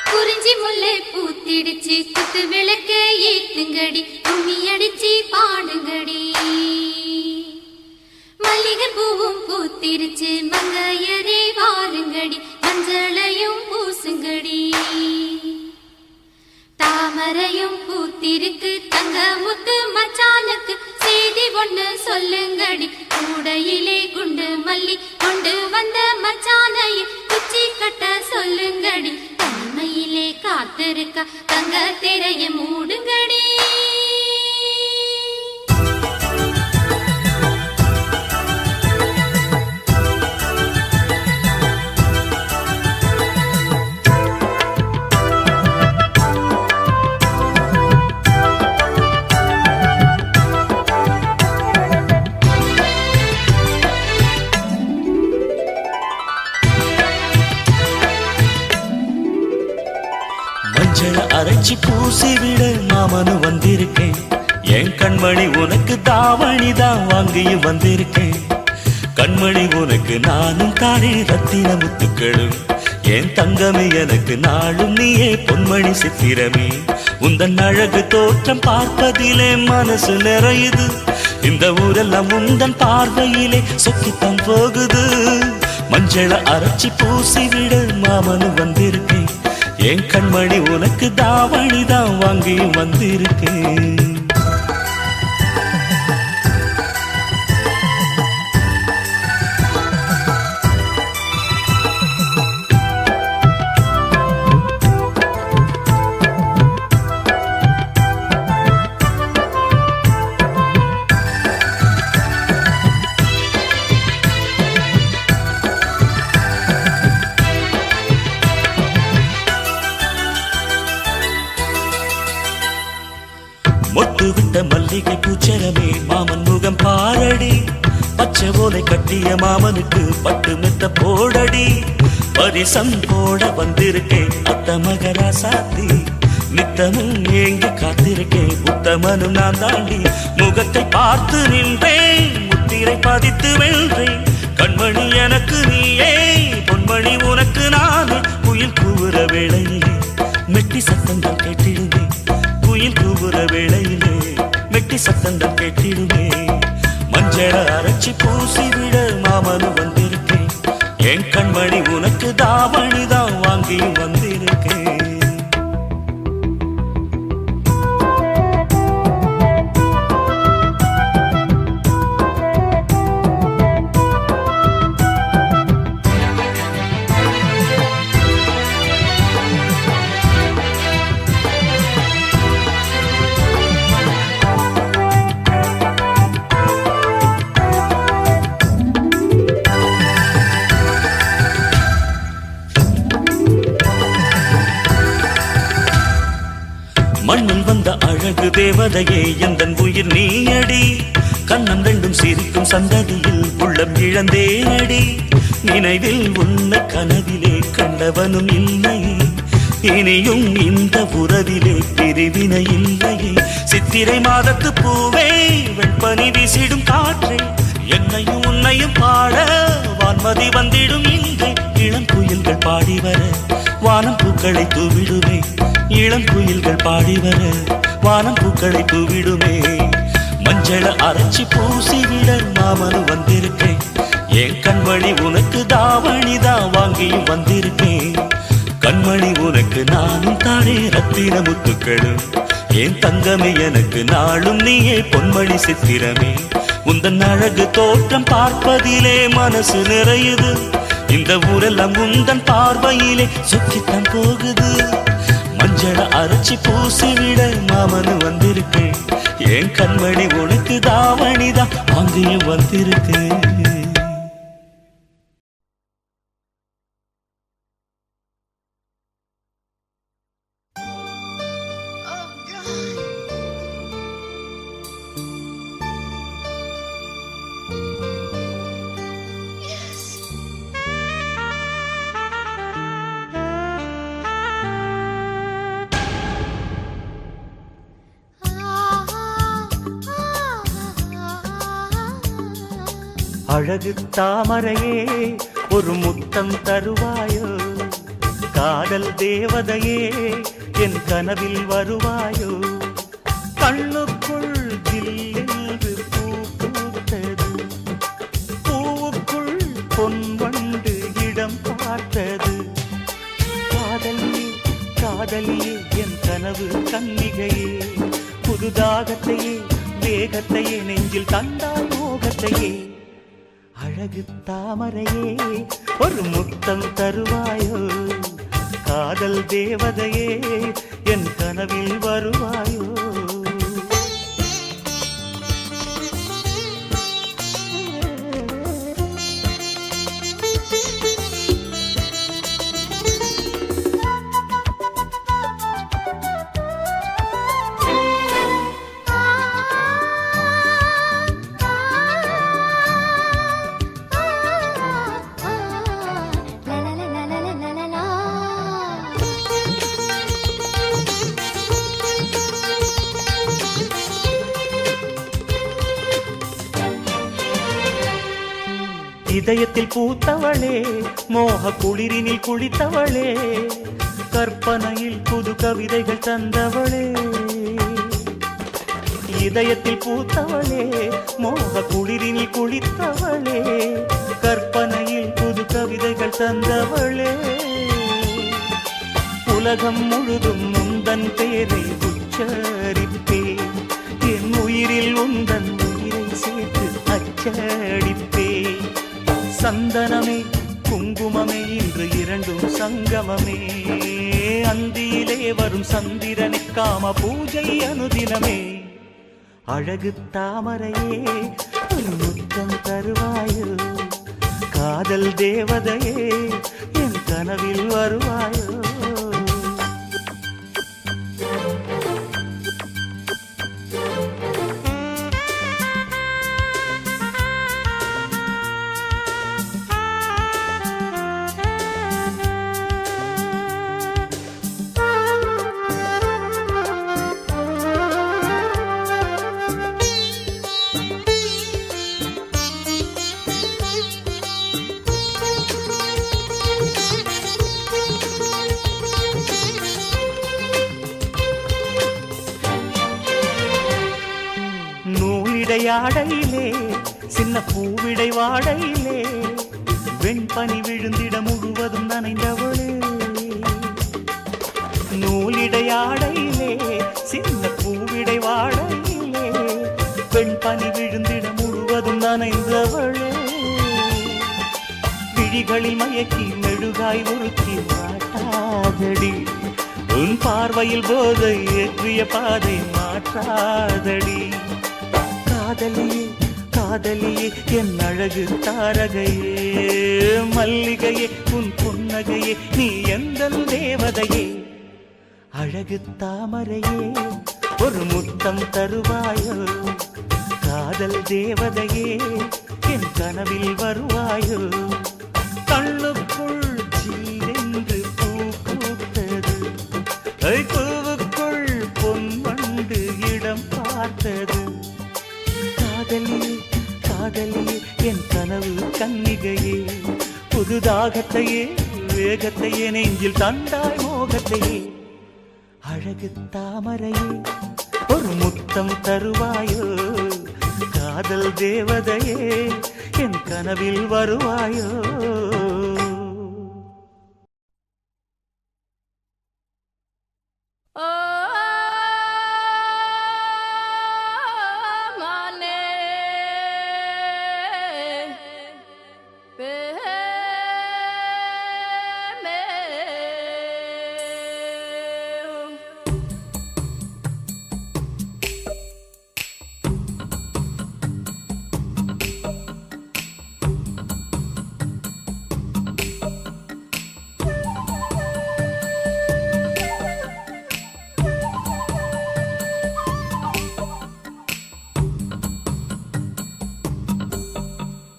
குறிஞ்சி முல்லை பூத்திடுச்சு குத்து விளக்க ஏத்துங்கடி கும்மி அடிச்சு பாடுங்கடி மல்லிகை பூவும் பூத்திருச்சு மங்கையரே வாருங்கடி மஞ்சளையும் பூசுங்கடி தாமரையும் பூத்திருக்கு தங்க முத்து மச்சானுக்கு செய்தி ஒண்ணு சொல்லுங்கடி கூடையிலே குண்டு மல்லி கொண்டு வந்த மச்சானையை குச்சி கட்ட சொல்லுங்கடி தனிமையிலே காத்திருக்க தங்க திரைய மூடுங்கடி மஞ்சள அரைச்சி பூசி விட மாமனு வந்திருக்கேன் என் கண்மணி உனக்கு தாவணி தான் வாங்கியும் வந்திருக்கேன் கண்மணி உனக்கு நானும் தானே ரத்தின முத்துக்களும் என் தங்கமே எனக்கு நாளும் நீயே பொன்மணி சித்திரமே உந்தன் அழகு தோற்றம் பார்ப்பதிலே மனசு நிறையுது இந்த ஊரெல்லாம் உந்தன் பார்வையிலே சொக்கித்தான் போகுது மஞ்சள அரைச்சி பூசி விட மாமனு வந்திருக்கேன் என் கண்மணி உனக்கு தாவணி தான் வாங்கியும் வந்திருக்கேன் மொட்டு விட்ட மல்லிகை பூச்சரமே மாமன் முகம் பாரடி பச்சை ஓலை கட்டிய மாமனுக்கு பட்டு மெத்த போடடி பரிசம் போட வந்திருக்கேன் அத்த மகரா சாத்தி நித்தமும் ஏங்கி காத்திருக்கேன் உத்தமனும் நான் தாண்டி முகத்தை பார்த்து நின்றேன் முத்திரை பதித்து வென்றேன் கண்மணி எனக்கு நீயே பொன்மணி உனக்கு நானே குயில் கூவுற வேளையிலே மெட்டி சத்தங்கள் கேட்டிடுமே குயில் கூவுற வேளையிலே மெட்டி சத்தங்கள் கேட்டிடுமே மஞ்சள அரைச்சி பூசி விட மாமனு வந்திருக்கேன் என் கண்மணி உனக்கு தாவணி தான் வாங்கியும் வந்திருக்கேன் முத்து தேவதையே எந்தன் உயிர் நீயடி கண்ணம் ரெண்டும் சிரிக்கும் சந்ததியில் உள்ளம் இழந்தேனடி நினைவில் உன்னை கனவிலே கண்டவனும் இல்லையே இனியும் இந்த உறவிலே பிரிவினை இல்லையே சித்திரை மாதத்து பூவே வெண்பனி வீசிடும் காற்றே என்னையும் உன்னையும் பாட வான்மதி வந்திடும் இங்கே இளம் குயில்கள் பாடி வர வானம் பூக்களை தூவிடுமே இளம் குயில்கள் பாடி வர வானம் பூக்களை தூவிடுமே மஞ்சள அரைச்சி பூசிவிட மாமனு வந்திருக்கேன் என் கண்மணி உனக்கு தாவணிதான் வாங்கியும் வந்திருக்கேன் கண்மணி உனக்கு நானும் தானே ரத்தின முத்துக்களும் என் தங்கமே எனக்கு நாளும் நீயே பொன்மணி சித்திரமே உந்தன் அழகு தோற்றம் பார்ப்பதிலே மனசு நிறையுது இந்த ஊரெல்லாம் உந்தன் பார்வையிலே சுற்றித்தான் போகுது மஞ்சள அரைச்சி பூசிவிட மாமனு வந்திருக்கேன் என் கண்மணி உனக்கு தாவணிதான் அங்கேயும் வந்திருக்கேன் அழகு தாமரையே ஒரு முத்தம் தருவாயோ காதல் தேவதையே என் கனவில் வருவாயோ கண்ணுக்குள் ஜில்லென்று பூ பூத்தது பூவுக்குள் பொன்வண்டு இடம் பார்த்தது காதலியே காதலியே என் கனவு கன்னிகையே புதுதாகத்தையே வேகத்தையே நெஞ்சில் தந்தாய் மோகத்தையே அழகு தாமரையே ஒரு முத்தம் தருவாயோ காதல் தேவதையே என் கனவில் வருவாயோ இதயத்தில் பூத்தவளே மோக குளிரினில் குளித்தவளே கற்பனையில் புது கவிதைகள் தந்தவளே இதயத்தில் பூத்தவளே மோக குளிரினில் குளித்தவளே கற்பனையில் புது கவிதைகள் தந்தவளே உலகம் முழுதும் உந்தன் பேரை உச்சரிப்பேன் என் உயிரில் உந்தன் உயிரை சேர்த்து அச்சடிப்பேன் சந்தனமே குங்குமமே இன்று இரண்டும் சங்கமமே அந்தியிலே வரும் சந்திரனை காம பூஜை அனுதினமே அழகு தாமரையே ஒரு முத்தம் தருவாயோ காதல் தேவதையே என் கனவில் வருவாயோ ஆடையிலே சின்ன பூவிடை வாடையிலே வெண்பனி விழுந்திட முழுவதும் நனைந்தவளே நூலிடையாடையிலே சின்ன பூவிடை வாடையிலே வெண்பனி விழுந்திட முழுவதும் நனைந்தவளே விழிகளில் மயக்கி மெழுகாய் உருக்கி மாட்டாதடி உன் பார்வையில் போதை ஏற்றிய பாதை மாற்றாதடி காதலியே காதலியே என் அழகு தாரகையே மல்லிகையே உன் புன்னகையே நீ எந்த தேவதையே அழகு தாமரையே ஒரு முத்தம் தருவாயோ காதல் தேவதையே என் கனவில் வருவாயோ கண்ணுக்குள் ஜீவென்று பூ பூத்தது பூவுக்குள் பொன்வண்டு இடம் பார்த்தது காதலியே காதலியே என் கனவு கன்னிகையே புதுதாகத்தையே வேகத்தையே நெஞ்சில் தந்தாய் மோகத்தையே அழகு தாமரையே ஒரு முத்தம் தருவாயோ காதல் தேவதையே என் கனவில் வருவாயோ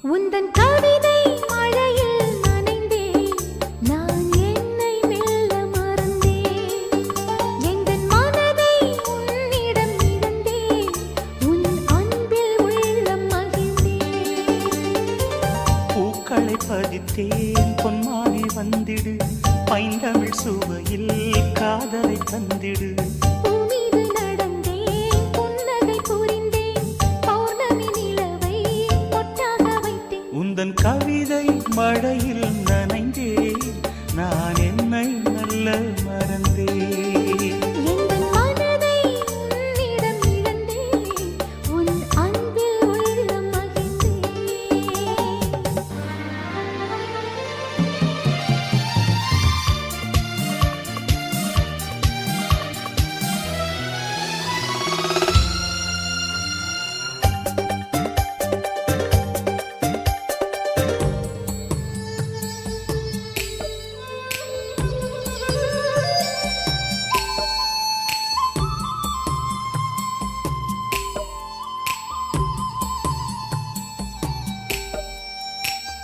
உந்தன் கவிதை மழையில் நனைந்தேன் நான் என்னை மெல்ல மறந்தேன் எங்கள் மனதை உன்னிடம் இழந்தேன் உன் அன்பில் உள்ளம் மகிழ்ந்தேன் பூக்களை பதித்தேன் பொன்மானே வந்திடு பைந்தமிழ் சுவையில் காதலை தந்திடு பூமீது நடந்தேன் புன்னகை புரிந்தேன் பௌர்ணமி நிலவை பொட்டாக வைத்தேன் உந்தன் கவிதை மழையில் நனைந்தேன் நான் என்னை நல்ல மறந்தேன் எங்கள் மனதை உன்னிடம் இழந்தேன் உன் அன்பில் உள்ளம் மகிழ்ந்தேன்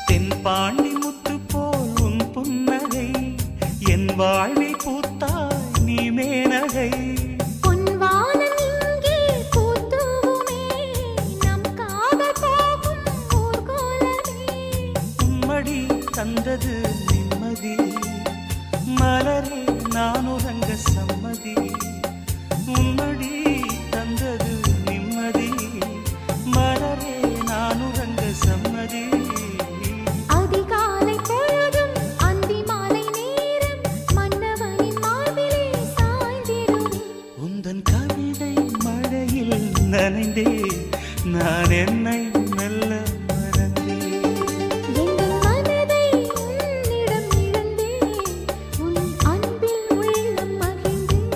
தென்பாண்டி முத்து போல் உன் புன்னகை என் வாழ்வில் பூத்தாய் நீ மேனகை பொன்வானம் இங்கே பூத்தூவுமே நம் காதல் போகும் ஊர்கோலமே உம்மடி தந்தது நிம்மதி மலரே நான் உறங்க சம்மதி உம்மடி தந்தது நிம்மதி மலரே நான் உறங்க சம்மதி அதிகாலை பொழுதும் அந்தி மாலை நேரம் மன்னவனின் மார்பிலே சாய்ந்திடுவே உந்தன் கவிதை மழையில் நனைந்தே நான் என்னை மெல்ல மறந்தேன் எங்கள் மனதை உன்னிடம் இழந்தேன் உன் அன்பில் உள்ளம் மகிழ்ந்தேன்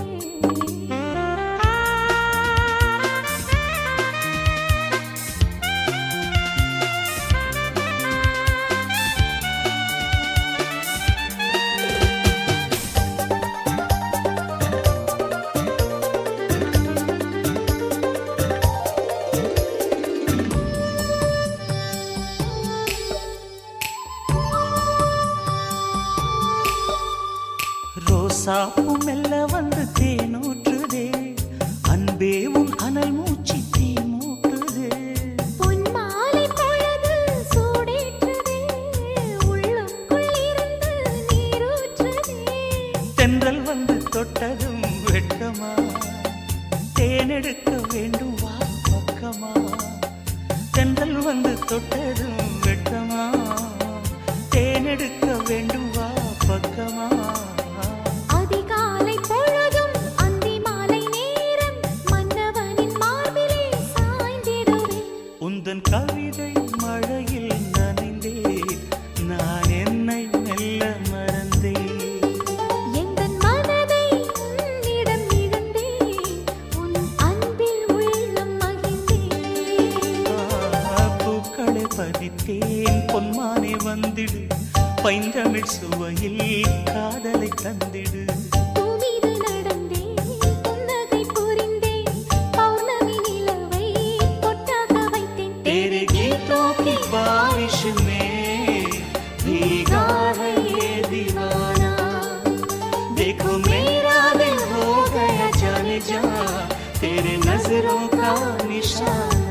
ரோசாப்பூ மெல்ல வந்து தேனூற்றுதே அன்பே உன் அனல் மூச்சு தீ மூட்டுதே பொன்மாலை பொழுது சூடேற்றுதே உள்ளுக்குள் இருந்து நீரூற்றுதே தென்றல் வந்து தொட்டதும் வெட்கமா தேனெடுக்க வேண்டும் வா பக்கமா தென்றல் வந்து தொட்டதும் வெட்கமா தேனெடுக்க வேண்டும் வா பக்கமா அதிகாலை பொழுதும் அந்தி மாலை நேரம் மன்னவனின் மார்பிலே சாய்ந்திடுவே உந்தன் கவிதை மழையில் நனைந்தே நான் என்னை மெல்ல மறந்தேன் எங்கள் மனதை உன்னிடம் இழந்தேன் உன் அன்பில் உள்ளம் மகிழ்ந்தேன் பூக்களை பதித்தேன் பொன்மானே வந்திடு பைந்தமிழ் சுவையில் காதலை தந்திடு பூமீது நடந்தேன் புன்னகை புரிந்தேன் होश में भीगा है ये दीवाना देखो मेरा दिल हो गया जाने जा तेरे नजरों का निशाना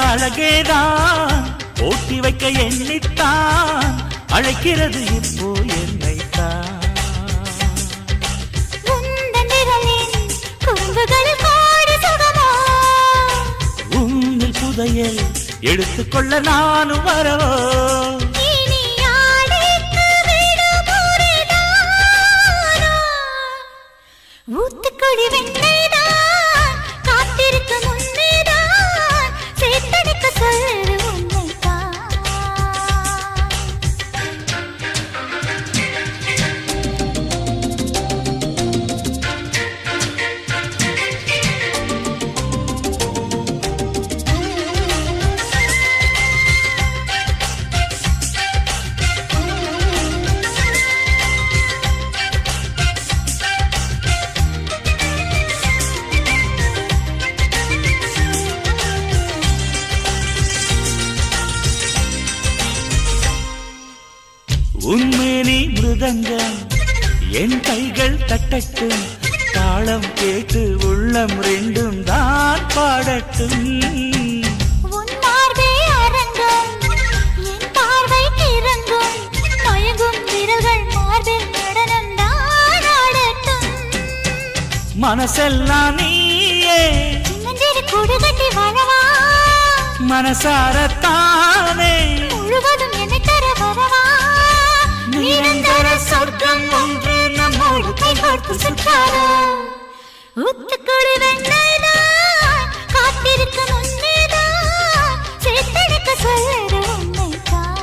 அழகேதான் ஓட்டி வைக்க எண்ணித்தான் அழைக்கிறது இப்போ என்னைத்தான் உன்னில் புதையல் எடுத்துக்கொள்ள நானும் வரவோ ஊத்துக்குடி வெண்ணைதான் காத்திருக்க முன்னேதான் சேத்தடிக்க சொல்லுது உன்னைத்தான் உன்மேனி மிருதங்கம் என் கைகள் தட்டட்டும் தாளம் கேட்டு உள்ளம் ரெண்டும் தான் பாடட்டும் உன் பார்வை அரங்கம் என் பார்வை கிறங்கும் மயங்கும் விரல்கள் மார்பில் நடனம் தான் ஆடட்டும் மனசெல்லாம் நீயே சின்னஞ்சிறு கூடு கட்டி வாழவா மனசாரத்தானே முழுவதும் என்னை தர வரவா நிரந்தர சொர்க்கம் ஒன்று நம்மோடு கைகோர்த்து சுற்றாரோ ஊத்துக்குடி வெண்ணைதான் காத்திருக்க முன்னேதான் சேத்தடிக்க சொல்லுது உன்னைத்தான்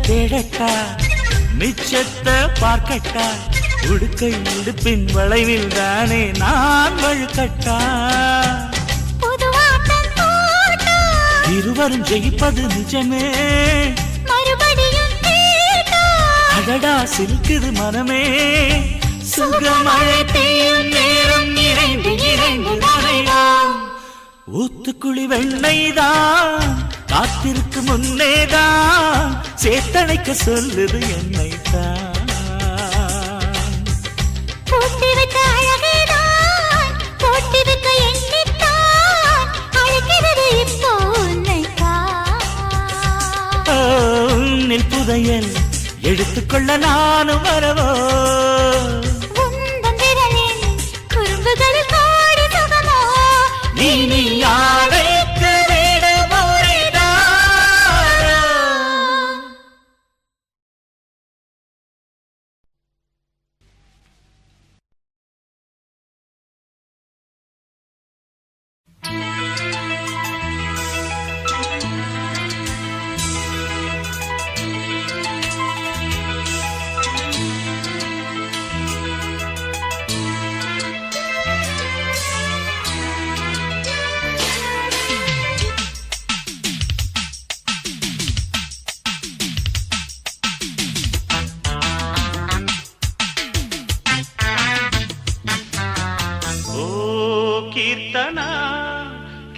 தேடட்டா மிச்சத்தை பார்க்கட்டா உடுக்கை உடுப்பின் வளைவில் தானே நான் வழுக்கட்டா இருவரும் ஜெயிப்பது நிஜமே மறுபடியும் அடடா சிரிக்குது மனமே சுகமழை பெய்யும் நேரம் இறைந்து இறைந்து நனைவோம் ஊத்துக்குழி வெண்ணைதான் காத்திருக்கு முன்னேதான் சேத்தனைக்க சொல்லுது என்னைத்தான் போட்டி வைக்க அழகேதான் போட்டி வைக்க எண்ணித்தான் அழைக்கிறது இப்போ உன்னைத்தான் உன்னில் புதையல் எடுத்துக்கொள்ள நானும் வரவோ உந்தன் விரலின் குறும்புகளில் கோடி சுகமோ நீ அழைக்க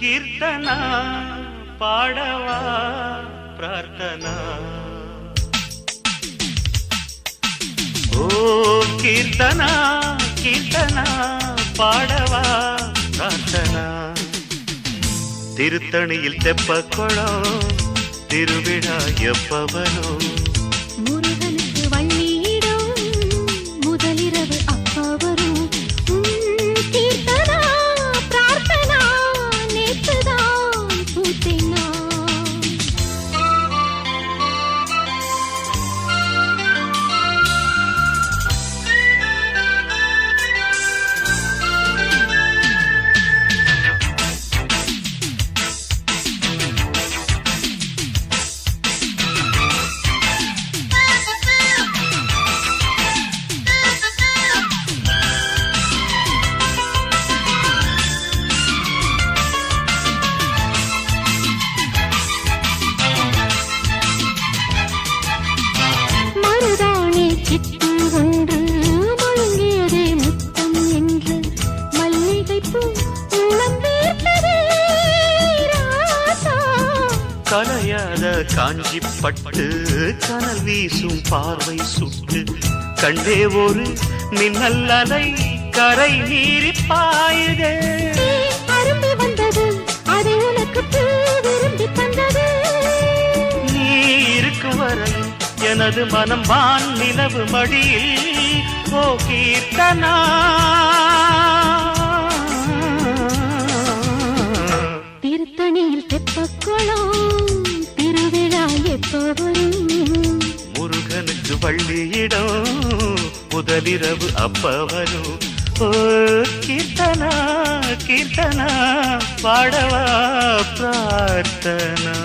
கீர்த்தனா பாடவா பிரார்த்தனா ஓ கீர்த்தனா கீர்த்தனா பாடவா பிரார்த்தனா திருத்தணியில் தெப்பக்குளம் திருவிழா எப்ப வரும் முருகனுக்கு வள்ளியிடம் முதலிரவு அப்ப வரும் கீர்த்தனா பிரார்த்தனா நேற்றுதான் பூத்தேனா கலையாத காஞ்சி பட்டு கனல் வீசும் பார்வை சுட்டு கண்டே ஒரு மின்னல் அலை கரை நீரி பாயுதே அரும்பி வந்தது அதை உனக்கு விரும்பி தந்தது நீ இருக்கும் வரை எனது மனம் வான் நிலவு மடியில் ஓ கீர்த்தனா திருத்தணியில் தெப்பக்குளம் திருவிழா எப்ப வரும் முருகனுக்கு வள்ளியிடம் முதலிரவு அப்ப வரும் ஓ கீர்த்தனா கீர்த்தனா பாடவா பிரார்த்தனா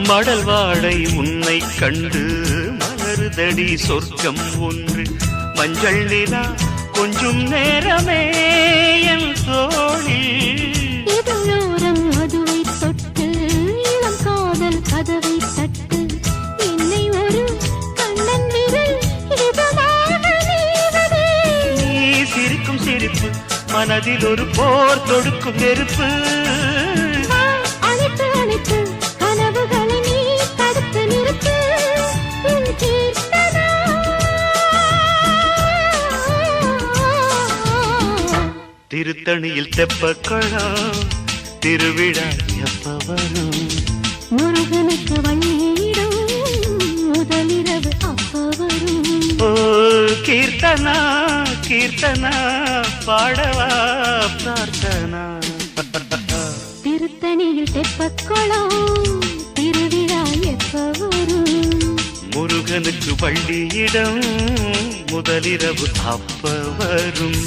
மடல் வாழை உன்னை கண்டு மலருதடி சொர்க்கம் ஒன்று மஞ்சள் நிலா கொஞ்சம் நேரமே என் தோளில் இதழோரம் மதுவை தொட்டு இளம் காதல் கதவை தட்டு என்னை ஒரு கண்ணன் விரல் இதமாக நீவதே நீ சிரிக்கும் சிரிப்பு மனதில் ஒரு போர் தொடுக்கும் நெருப்பு அழைத்து அழைத்து கனவுகளை நீ தடுத்து நிறுத்து உன் கீர்த்தனா திருத்தணியில் தெப்பக்குளம் திருவிழா எப்ப வரும் முருகனுக்கு வள்ளியிடம் முதலிரவு அப்ப வரும் ஓ கீர்த்தனா கீர்த்தனா பாடவா பிரார்த்தனா திருத்தணியில் தெப்பக்குளம் திருவிழா எப்ப வரும் முருகனுக்கு வள்ளியிடம் முதலிரவு அப்ப வரும்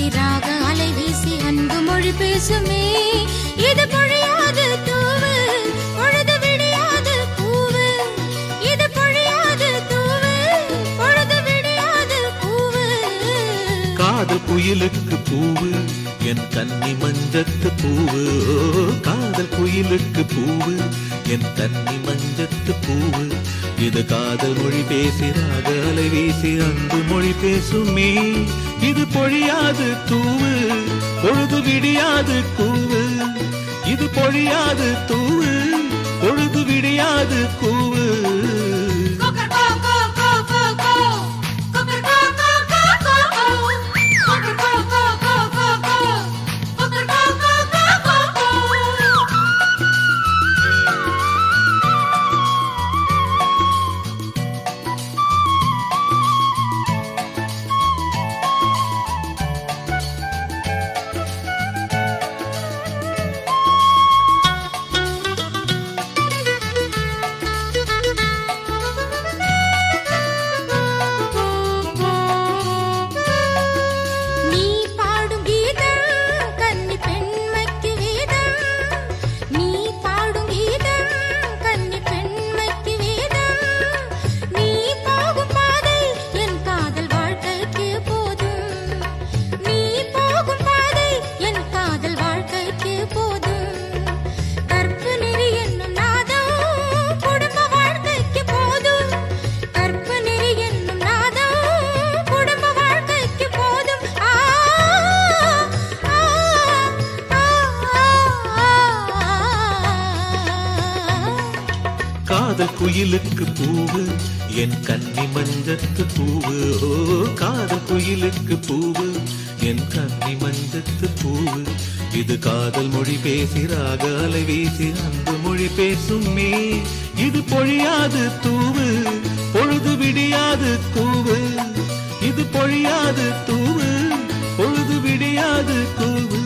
பேசிராக அலை வீசி அன்பு மொழி பேசுமே இது பொழியாது தூவு பொழுது விடியாது பூவு இது பொழியாது தூவு பொழுது விடியாது பூவு காதல் குயிலுக்கு பூவு என் கன்னி மஞ்சத்து பூவு காதல் குயிலுக்கு பூவு என் கன்னி மஞ்சத்து பூவு இது காதல் மொழி பேசிராக அலை வீசி அன்பு மொழி பேசுமே இது பொழியாது தூவு பொழுது விடியாது கூவு இது பொழியாது தூவு பொழுது விடியாது கூவு காதல் குயிலுக்கு பூவு என் கன்னி மஞ்சத்து பூவு காதல் குயிலுக்கு பூவு என் கன்னி மஞ்சத்து பூவு இது காதல் மொழி பேசிராக அலை வீசி அன்பு மொழி பேசுமே இது பொழியாது தூவு பொழுது விடியாது கூவு இது பொழியாது தூவு பொழுது விடியாது கூவு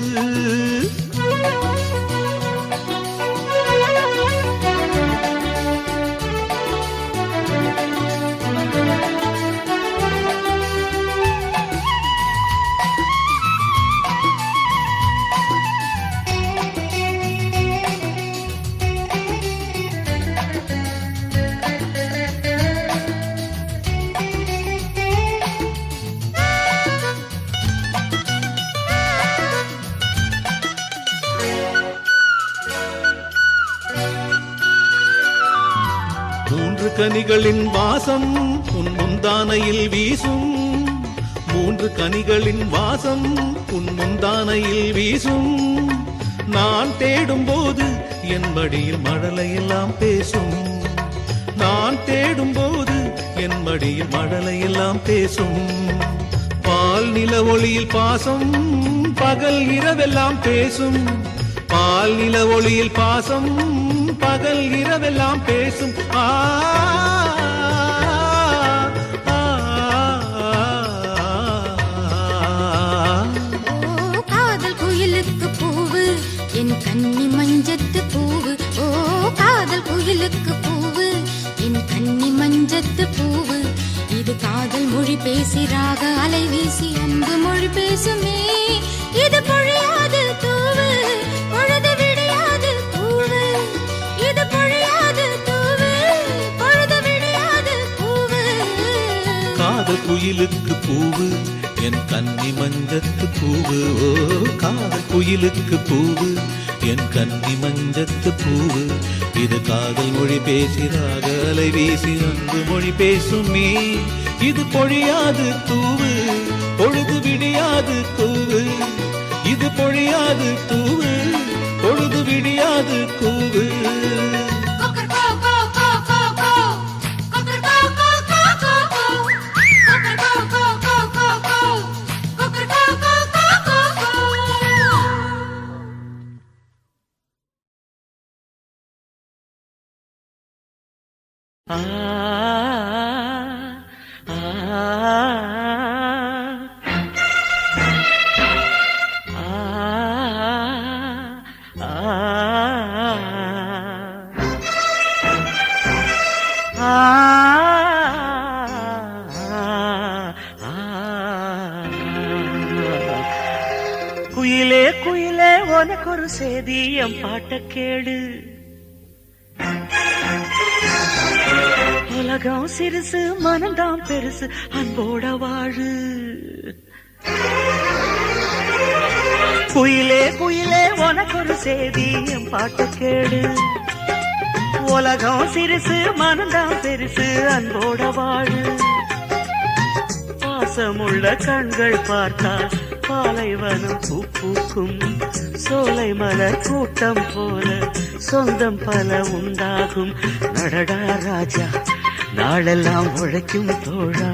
கனிகளின் வாசம் உன் முந்தானையில் வீசும் மூன்று கனிகளின் வாசம் உன் முந்தானையில் வீசும் நான் தேடும் போது என் மடியில் மழலையெல்லாம் பேசும் நான் தேடும் போது என் மடியில் மழலையெல்லாம் பேசும் பால் நில ஒளியில் பாசம் பகல் இரவெல்லாம் பேசும் பால் நில ஒளியில் பாசம் பகல் இரவெல்லாம் பேசும் காதல் குயிலுக்கு பூவு என் கன்னி மஞ்சத்து பூவு ஓ காதல் குயிலுக்கு பூவு என் கன்னி மஞ்சத்து பூவு இது காதல் மொழி பேசிராக அலை வீசி அன்பு மொழி பேசுமே இது பொழியாது தூவு பொழுது விடியாது கூவு இது பொழியாது தூவு பொழுது விடியாது கூவு காதல் குயிலுக்கு பூவு என் கன்னி மஞ்சத்து பூவு ஓ காதல் குயிலுக்கு பூவு என் கன்னி மஞ்சத்து பூவு இது காதல் மொழி பேசிராக அலை வீசி அன்பு மொழி பேசுமே இது பொழியாது தூவு பொழுது விடியாது கூவு இது பொழியாது தூவு பொழுது விடியாது கூவு உனக்கு ஒரு செய்தி என் பாட்ட கேடு. உலகம் சிறுசு மனம்தான் பெருசு அன்போட வாழு. குயிலே குயிலே உனக்கு ஒரு செய்தி என் பாட்ட கேடு. உலகம் சிறுசு மனம்தான் பெருசு அன்போட வாழு. பாசமுள்ள கண்கள் பார்த்தால் பாலைவனம் பூ பூக்கும். சோலை மலர் கூட்டம் போல சொந்தம் பல உண்டாகும். நடடா ராஜா நாளெல்லாம் உழைக்கும் தோழா,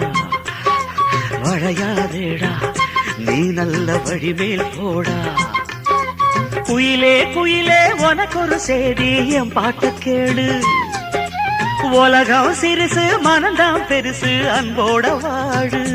வளையாதேடா நீ நல்ல வழிமேல் போடா. குயிலே குயிலே உனக்கு ஒரு செய்தி என் பாட்ட கேளு. உலகம் சிறுசு மனம்தான் பெருசு அன்போட வாழு.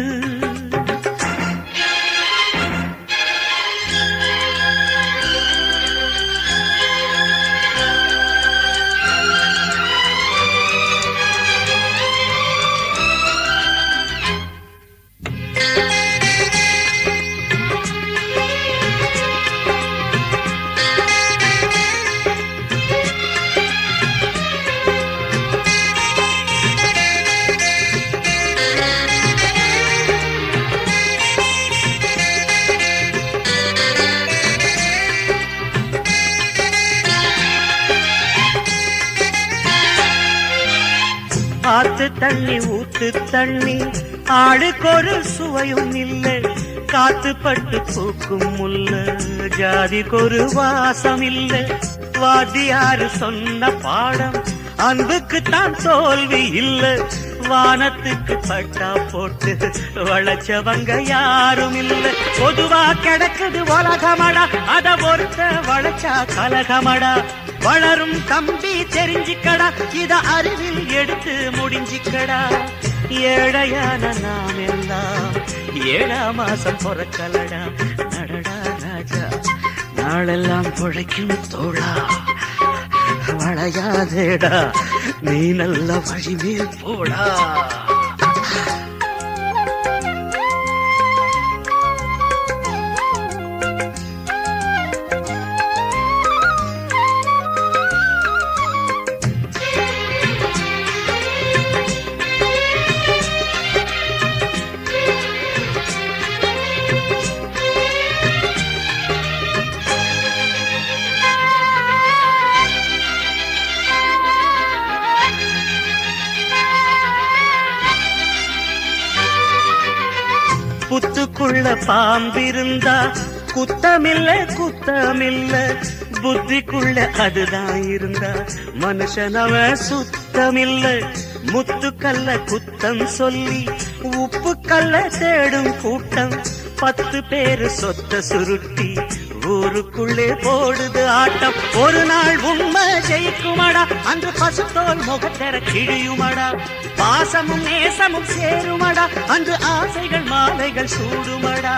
ஆத்து தண்ணி ஊத்து தண்ணி ஆளுக்கொரு சுவையும் இல்லை. காத்து பட்டு பூக்கும் முல்ல ஜாதிக்கொரு வாசம் இல்லை. வாத்தியாரு சொன்ன பாடம் அன்புக்கு தான் தோல்வி இல்லை. வானத்துக்கு பட்டா போட்டு வளைச்சவங்க யாரும் இல்லை. பொதுவா கிடக்குது உலகமடா, அத ஒருத்த வளைச்சா கலகமடா. வளரும் தம்பி தெரிஞ்சிக்கடா, இத அறிவில் எடுத்து முடிஞ்சிக்கடா. ஏழையான நாம் எல்லாம் 7ஆம் மாசம் பொறக்கலடா. நடடா ராஜா நாளெல்லாம் பொழைக்கும் தோழா, வளையாதேடா நீ நல்ல வழிமேல் போடா. புத்துக்குள்ள பாம்பிருந்தா குத்தமில்ல குத்தமில்ல. புத்திக்குள்ள அதுதான் இருந்தா மனுஷனவ சுத்தமில்ல. முத்துக்கல்ல குத்தம் சொல்லி உப்பு கல்ல தேடும் கூட்டம். 10 பேரு சொத்த சுருட்டி ஊருக்குள்ளே போடுது ஆட்டம். ஒரு நாள் உண்மை ஜெயிக்குமடா, அன்று பசுத்தோல் முகத்தர கிழியுமடா. பாசமும் நேசமும் சேருமடா, அன்று ஆசைகள் மாலைகள் சூடுமடா.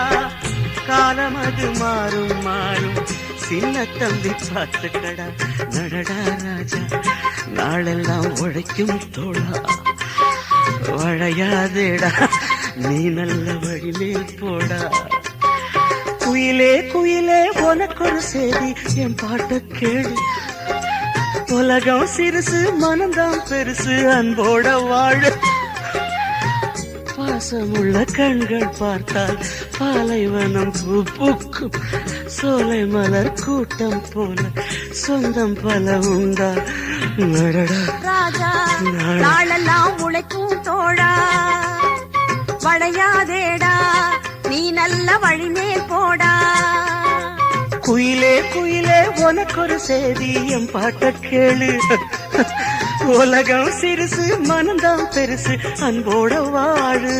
காலம் அது மாறும் மாறும் சின்ன தம்பி பார்த்துக்கடா. நடடா ராஜா நாளெல்லாம் உழைக்கும் தோழா, வளையாதேடா நீ நல்ல வழிமேல் போடா. குயிலே குயிலே உனக்கு ஒரு செய்தி என் பாட்ட கேளு. உலகம் சிறுசு மனம்தான் பெருசு அன்போட வாழ. பாசமுள்ள கண்கள் பார்த்தால் பாலைவனம் பூ பூக்கும். சோலை மலர் கூட்டம் போல சொந்தம் பல உண்டா. நடடா ராஜா நாளெல்லாம் உழைக்கும் தோழா, வளையாதேடா நீ நல்ல வழிமேல் போடா. குயிலே குயிலே உனக்கு ஒரு செய்தி என் பாட்ட கேளு. உலகம் சிறுசு மனம்தான் பெருசு அன்போட வாழு.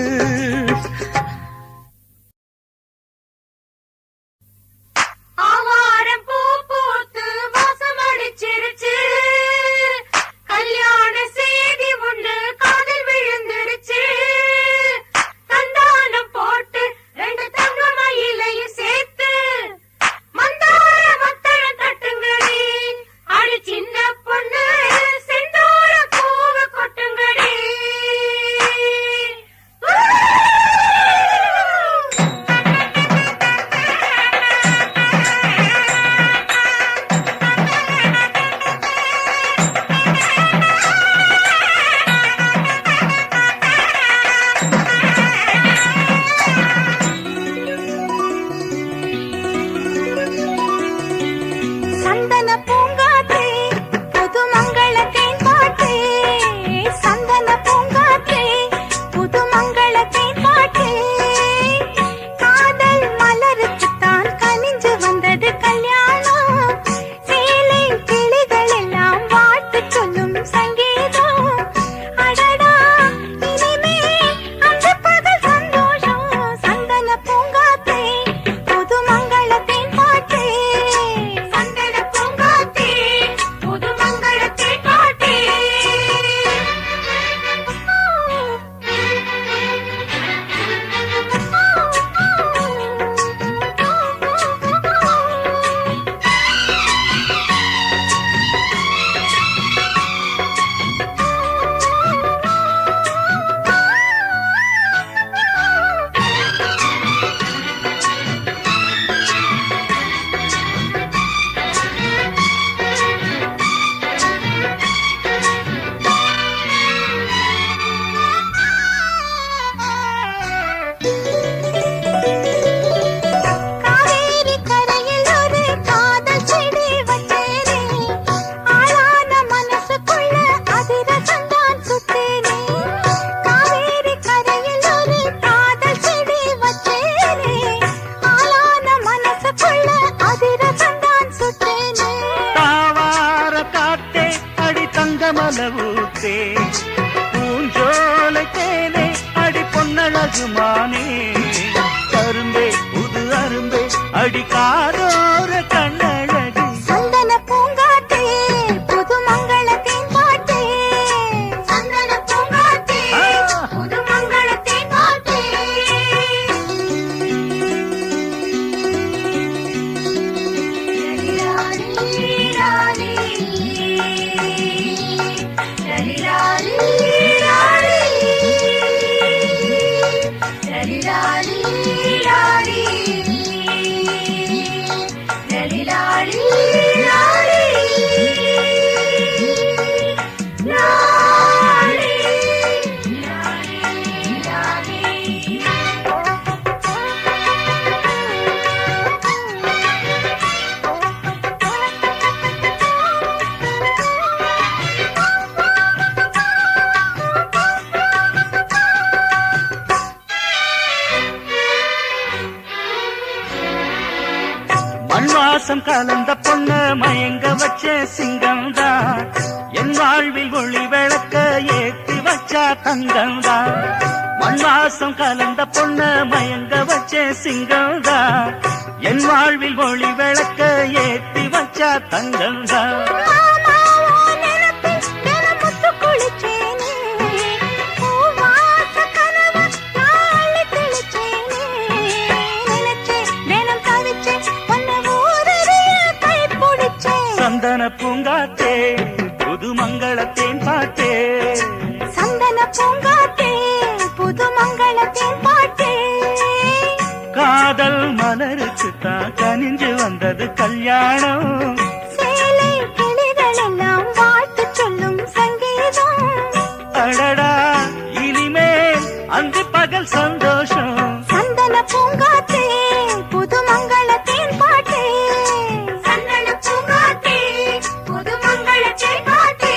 நிலவூத்தே பூஞ்சோலை தேனே அடி பொன்னழகுமானே கரும்பே புது அரும்பே அடி காதோர கண்ணழகு சந்தன பூங்காத்தே புது மங்களத்தின் பாட்டே சந்தன பூங்காத்தே புது மங்களத்தின் பாட்டே மண்வாசம் கலந்த பொண்ணு மயங்க வச்ச சிங்கம்தான் என் வாழ்வில் ஒளி விளக்க ஏத்தி வச்சா தங்கம்தான் மண்வாசம் கலந்த பொண்ணு மயங்க வச்ச சிங்கம்தான் என் வாழ்வில் ஒளி விளக்க ஏத்தி வச்சா தங்கம்தான் சந்தன பூங்காத்தே புது மங்களத்தேன் பாட்டே சந்தன பூங்காத்தே புது மங்களத்தின் பாட்டே காதல் மலருக்கு தான் கனிஞ்சு வந்தது கல்யாணம் சேலை கிளிகள் எல்லாம் வாழ்த்து சொல்லும் சங்கீதம் அடடா இனிமேல் அன்று பகல் சந்தோஷம் சந்தன பூங்காத்தே புது மங்களத்தின் பாட்டே சந்தன பூங்காத்தே புது மங்களத்தின் பாட்டே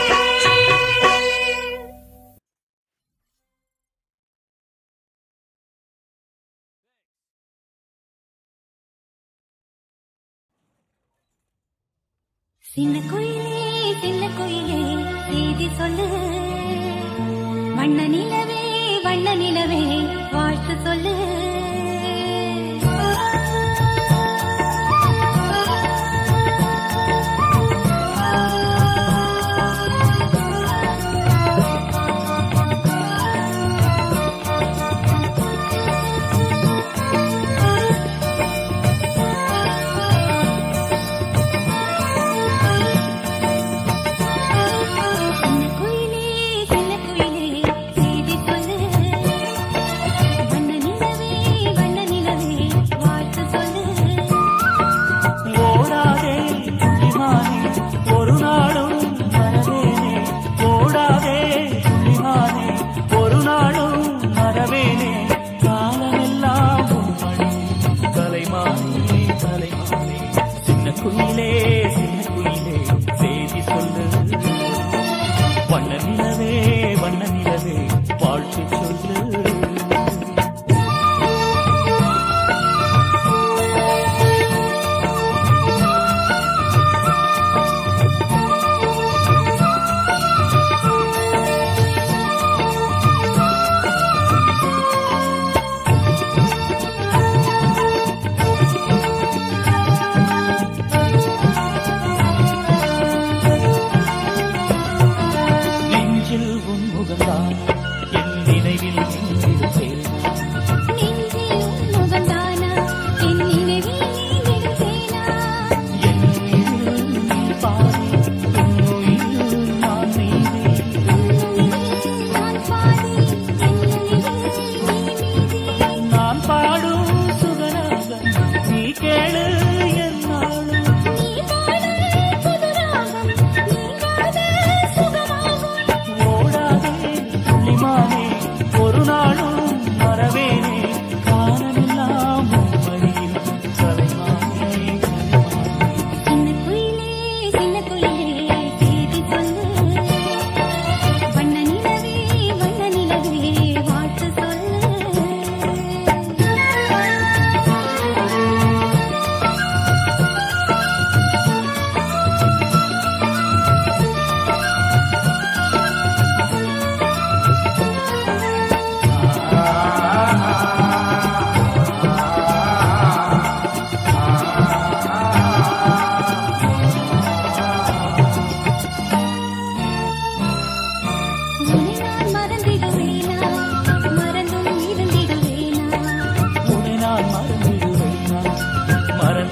சின்ன குயிலே செய்தி சொல்லு வண்ண நிலவே வாழ்த்து சொல்லு சின்ன குயிலே செய்தி சொல்லு வண்ண நிலவே வாழ்த்து சொல்லு ஓடாதே புள்ளிமானே ஒரு நாளும் மறவேனே ஓடாதே புள்ளிமானே ஒரு நாளும் மறவேனே காலமெல்லாம் உம்மடி தலைமானே சின்ன குயிலே செய்தி சொல்லு வண்ண நிலவே வாழ்த்து சொல்லு நெஞ்சில் உன் முகம்தான் என் நினைவில் நின்றிருப்பேன் நெஞ்சில் முகந்தானா என் நினைவில் நீங்கிடுவேனா என் உயிரில் நீ பாதி உன் உயிரில் நான் மீதி நான் பாதி என் நினைவில் நீ மீதி நான் பாடும் சுகராகம் நீ கேளு என்னாலும் நீ பாடு புது ராகம் நீங்காத சுகமாகும் ஓடாதே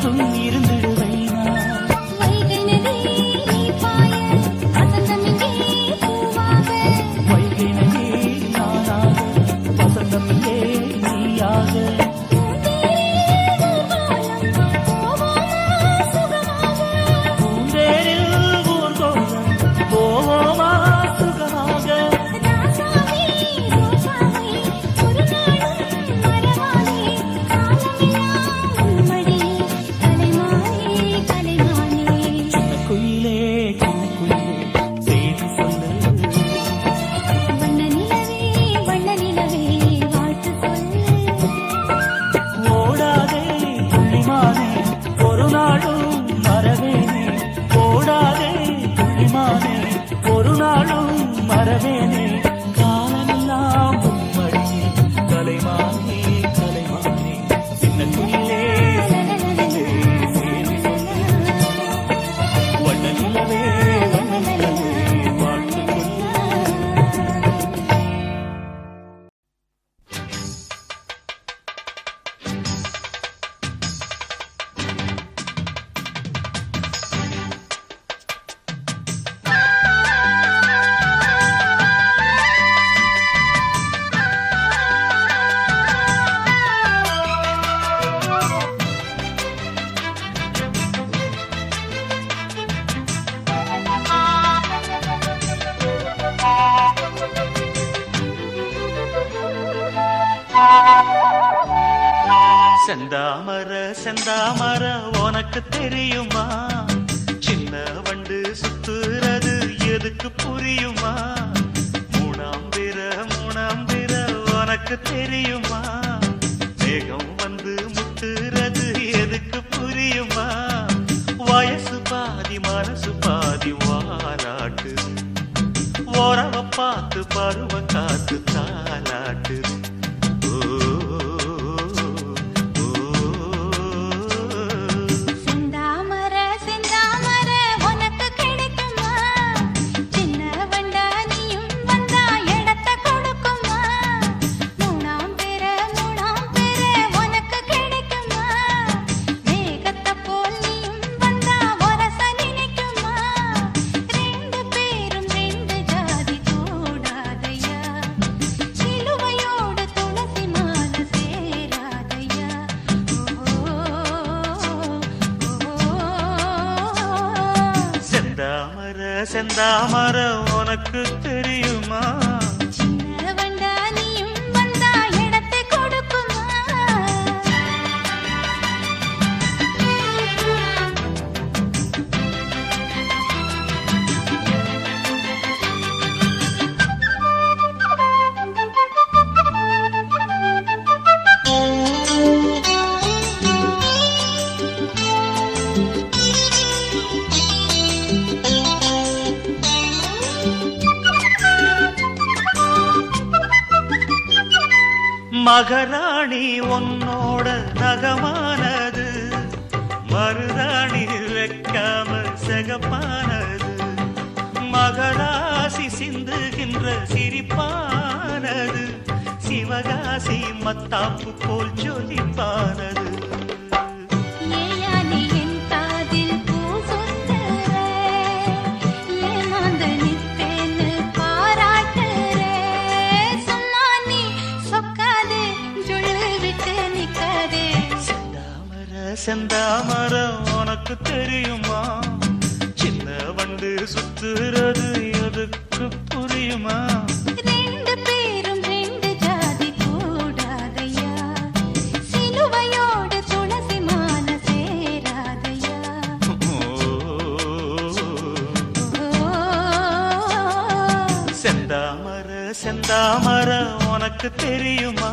மட்டும் இருந்துடுவேனா வைகை நதி பாய வசந்தம் இங்கே பூவாக வைகை நதி நானாக வசந்தம் இங்கே நீயாக பூந்தேரில் ஊர்கோலம் போவோமா சுகமாக சின்ன குயிலே செய்தி சொல்லு ஓடாதே புள்ளிமானே ஒரு நாளும் மறவேனே ஓடாதே புள்ளிமானே ஒரு நாளும் மறவேனே காலமெல்லாம் உம்மடி கலைமானே கலைமானே சின்ன குயிலே செய்தி சொல்லு வண்ண நிலவே வாழ்த்து சொல்லு செந்தாமர செந்தாமர உனக்கு தெரியுமா சின்ன வண்டு சுத்துறது எதுக்கு புரியுமா மூணாம் பிற உனக்கு தெரியுமா வேகம் வந்து முத்துறது எதுக்கு புரியுமா வயசு பாதி மனசு பாதி வாராட்டு உறவ பார்த்து பருவ காத்து தாலாட்டு செந்தாமர உனக்கு கிடைக்குமா சின்ன வண்டா நீயும் வந்தா இடத்த கொடுக்குமா மூணாம் பேர உனக்கு கிடைக்குமா வேகத்தை போல் நீயும் வந்தா வரச நினைக்குமா ரெண்டு பேரும் ரெண்டு ஜாதி கூடாதையா சிலுவையோடு துளசி மாலை சேராதையா செந்தாமர உனக்கு தெரியுமா சின்ன வண்டா நீயும் வந்தா இடத்தை கொடுக்குமா மகராணி உன்னோட நகமானது மருதாணி வைக்காம செகப்பானது மகராசி சிந்துகின்ற சிரிப்பானது சிவகாசி மத்தாப்பு போல் ஜொலிப்பானது ஏயானி என் காதில் பூ சொந்தர ஏமாந்து நித்தேன்னு பாராட்டுற சும்மா நீ சொக்காதே ஜொல்லு விட்டு நிக்காதே செந்தாமர உனக்கு தெரியுமா சின்ன வண்டு சுத்துறது எதுக்கு புரியுமா ரெண்டு பேரும் ரெண்டு ஜாதி கூடாதையா சிலுவையோடு துளசி மாலை சேராதையா செந்தாமர உனக்கு தெரியுமா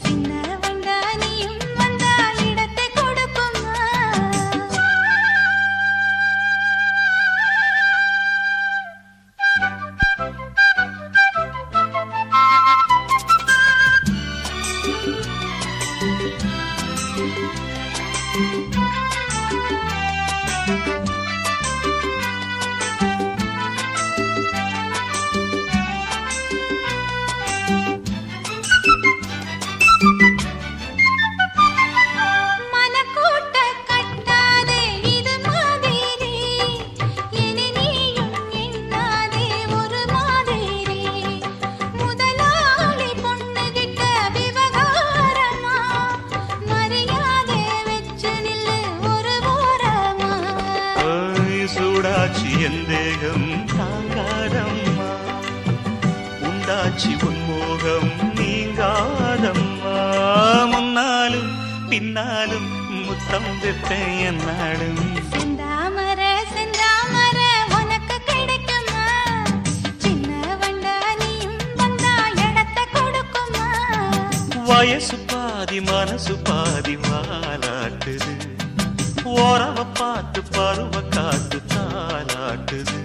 சின்ன வண்டா நீயும் வந்தா இடத்தை கொடுக்குமா மீனாட்சி உன்மோகம் நீங்காதம்மா முன்னாலும் பின்னாலும் முத்தம் விட்டேன் என்னாலும் செந்தாமர செந்தாமர உனக்கு கிடைக்குமா சின்ன வண்டா நீயும் வந்தா இடத்த கொடுக்குமா வயசு பாதி மனசு பாதி வாலாட்டுது ஓரவ பார்த்து பருவ காத்து தாலாட்டுது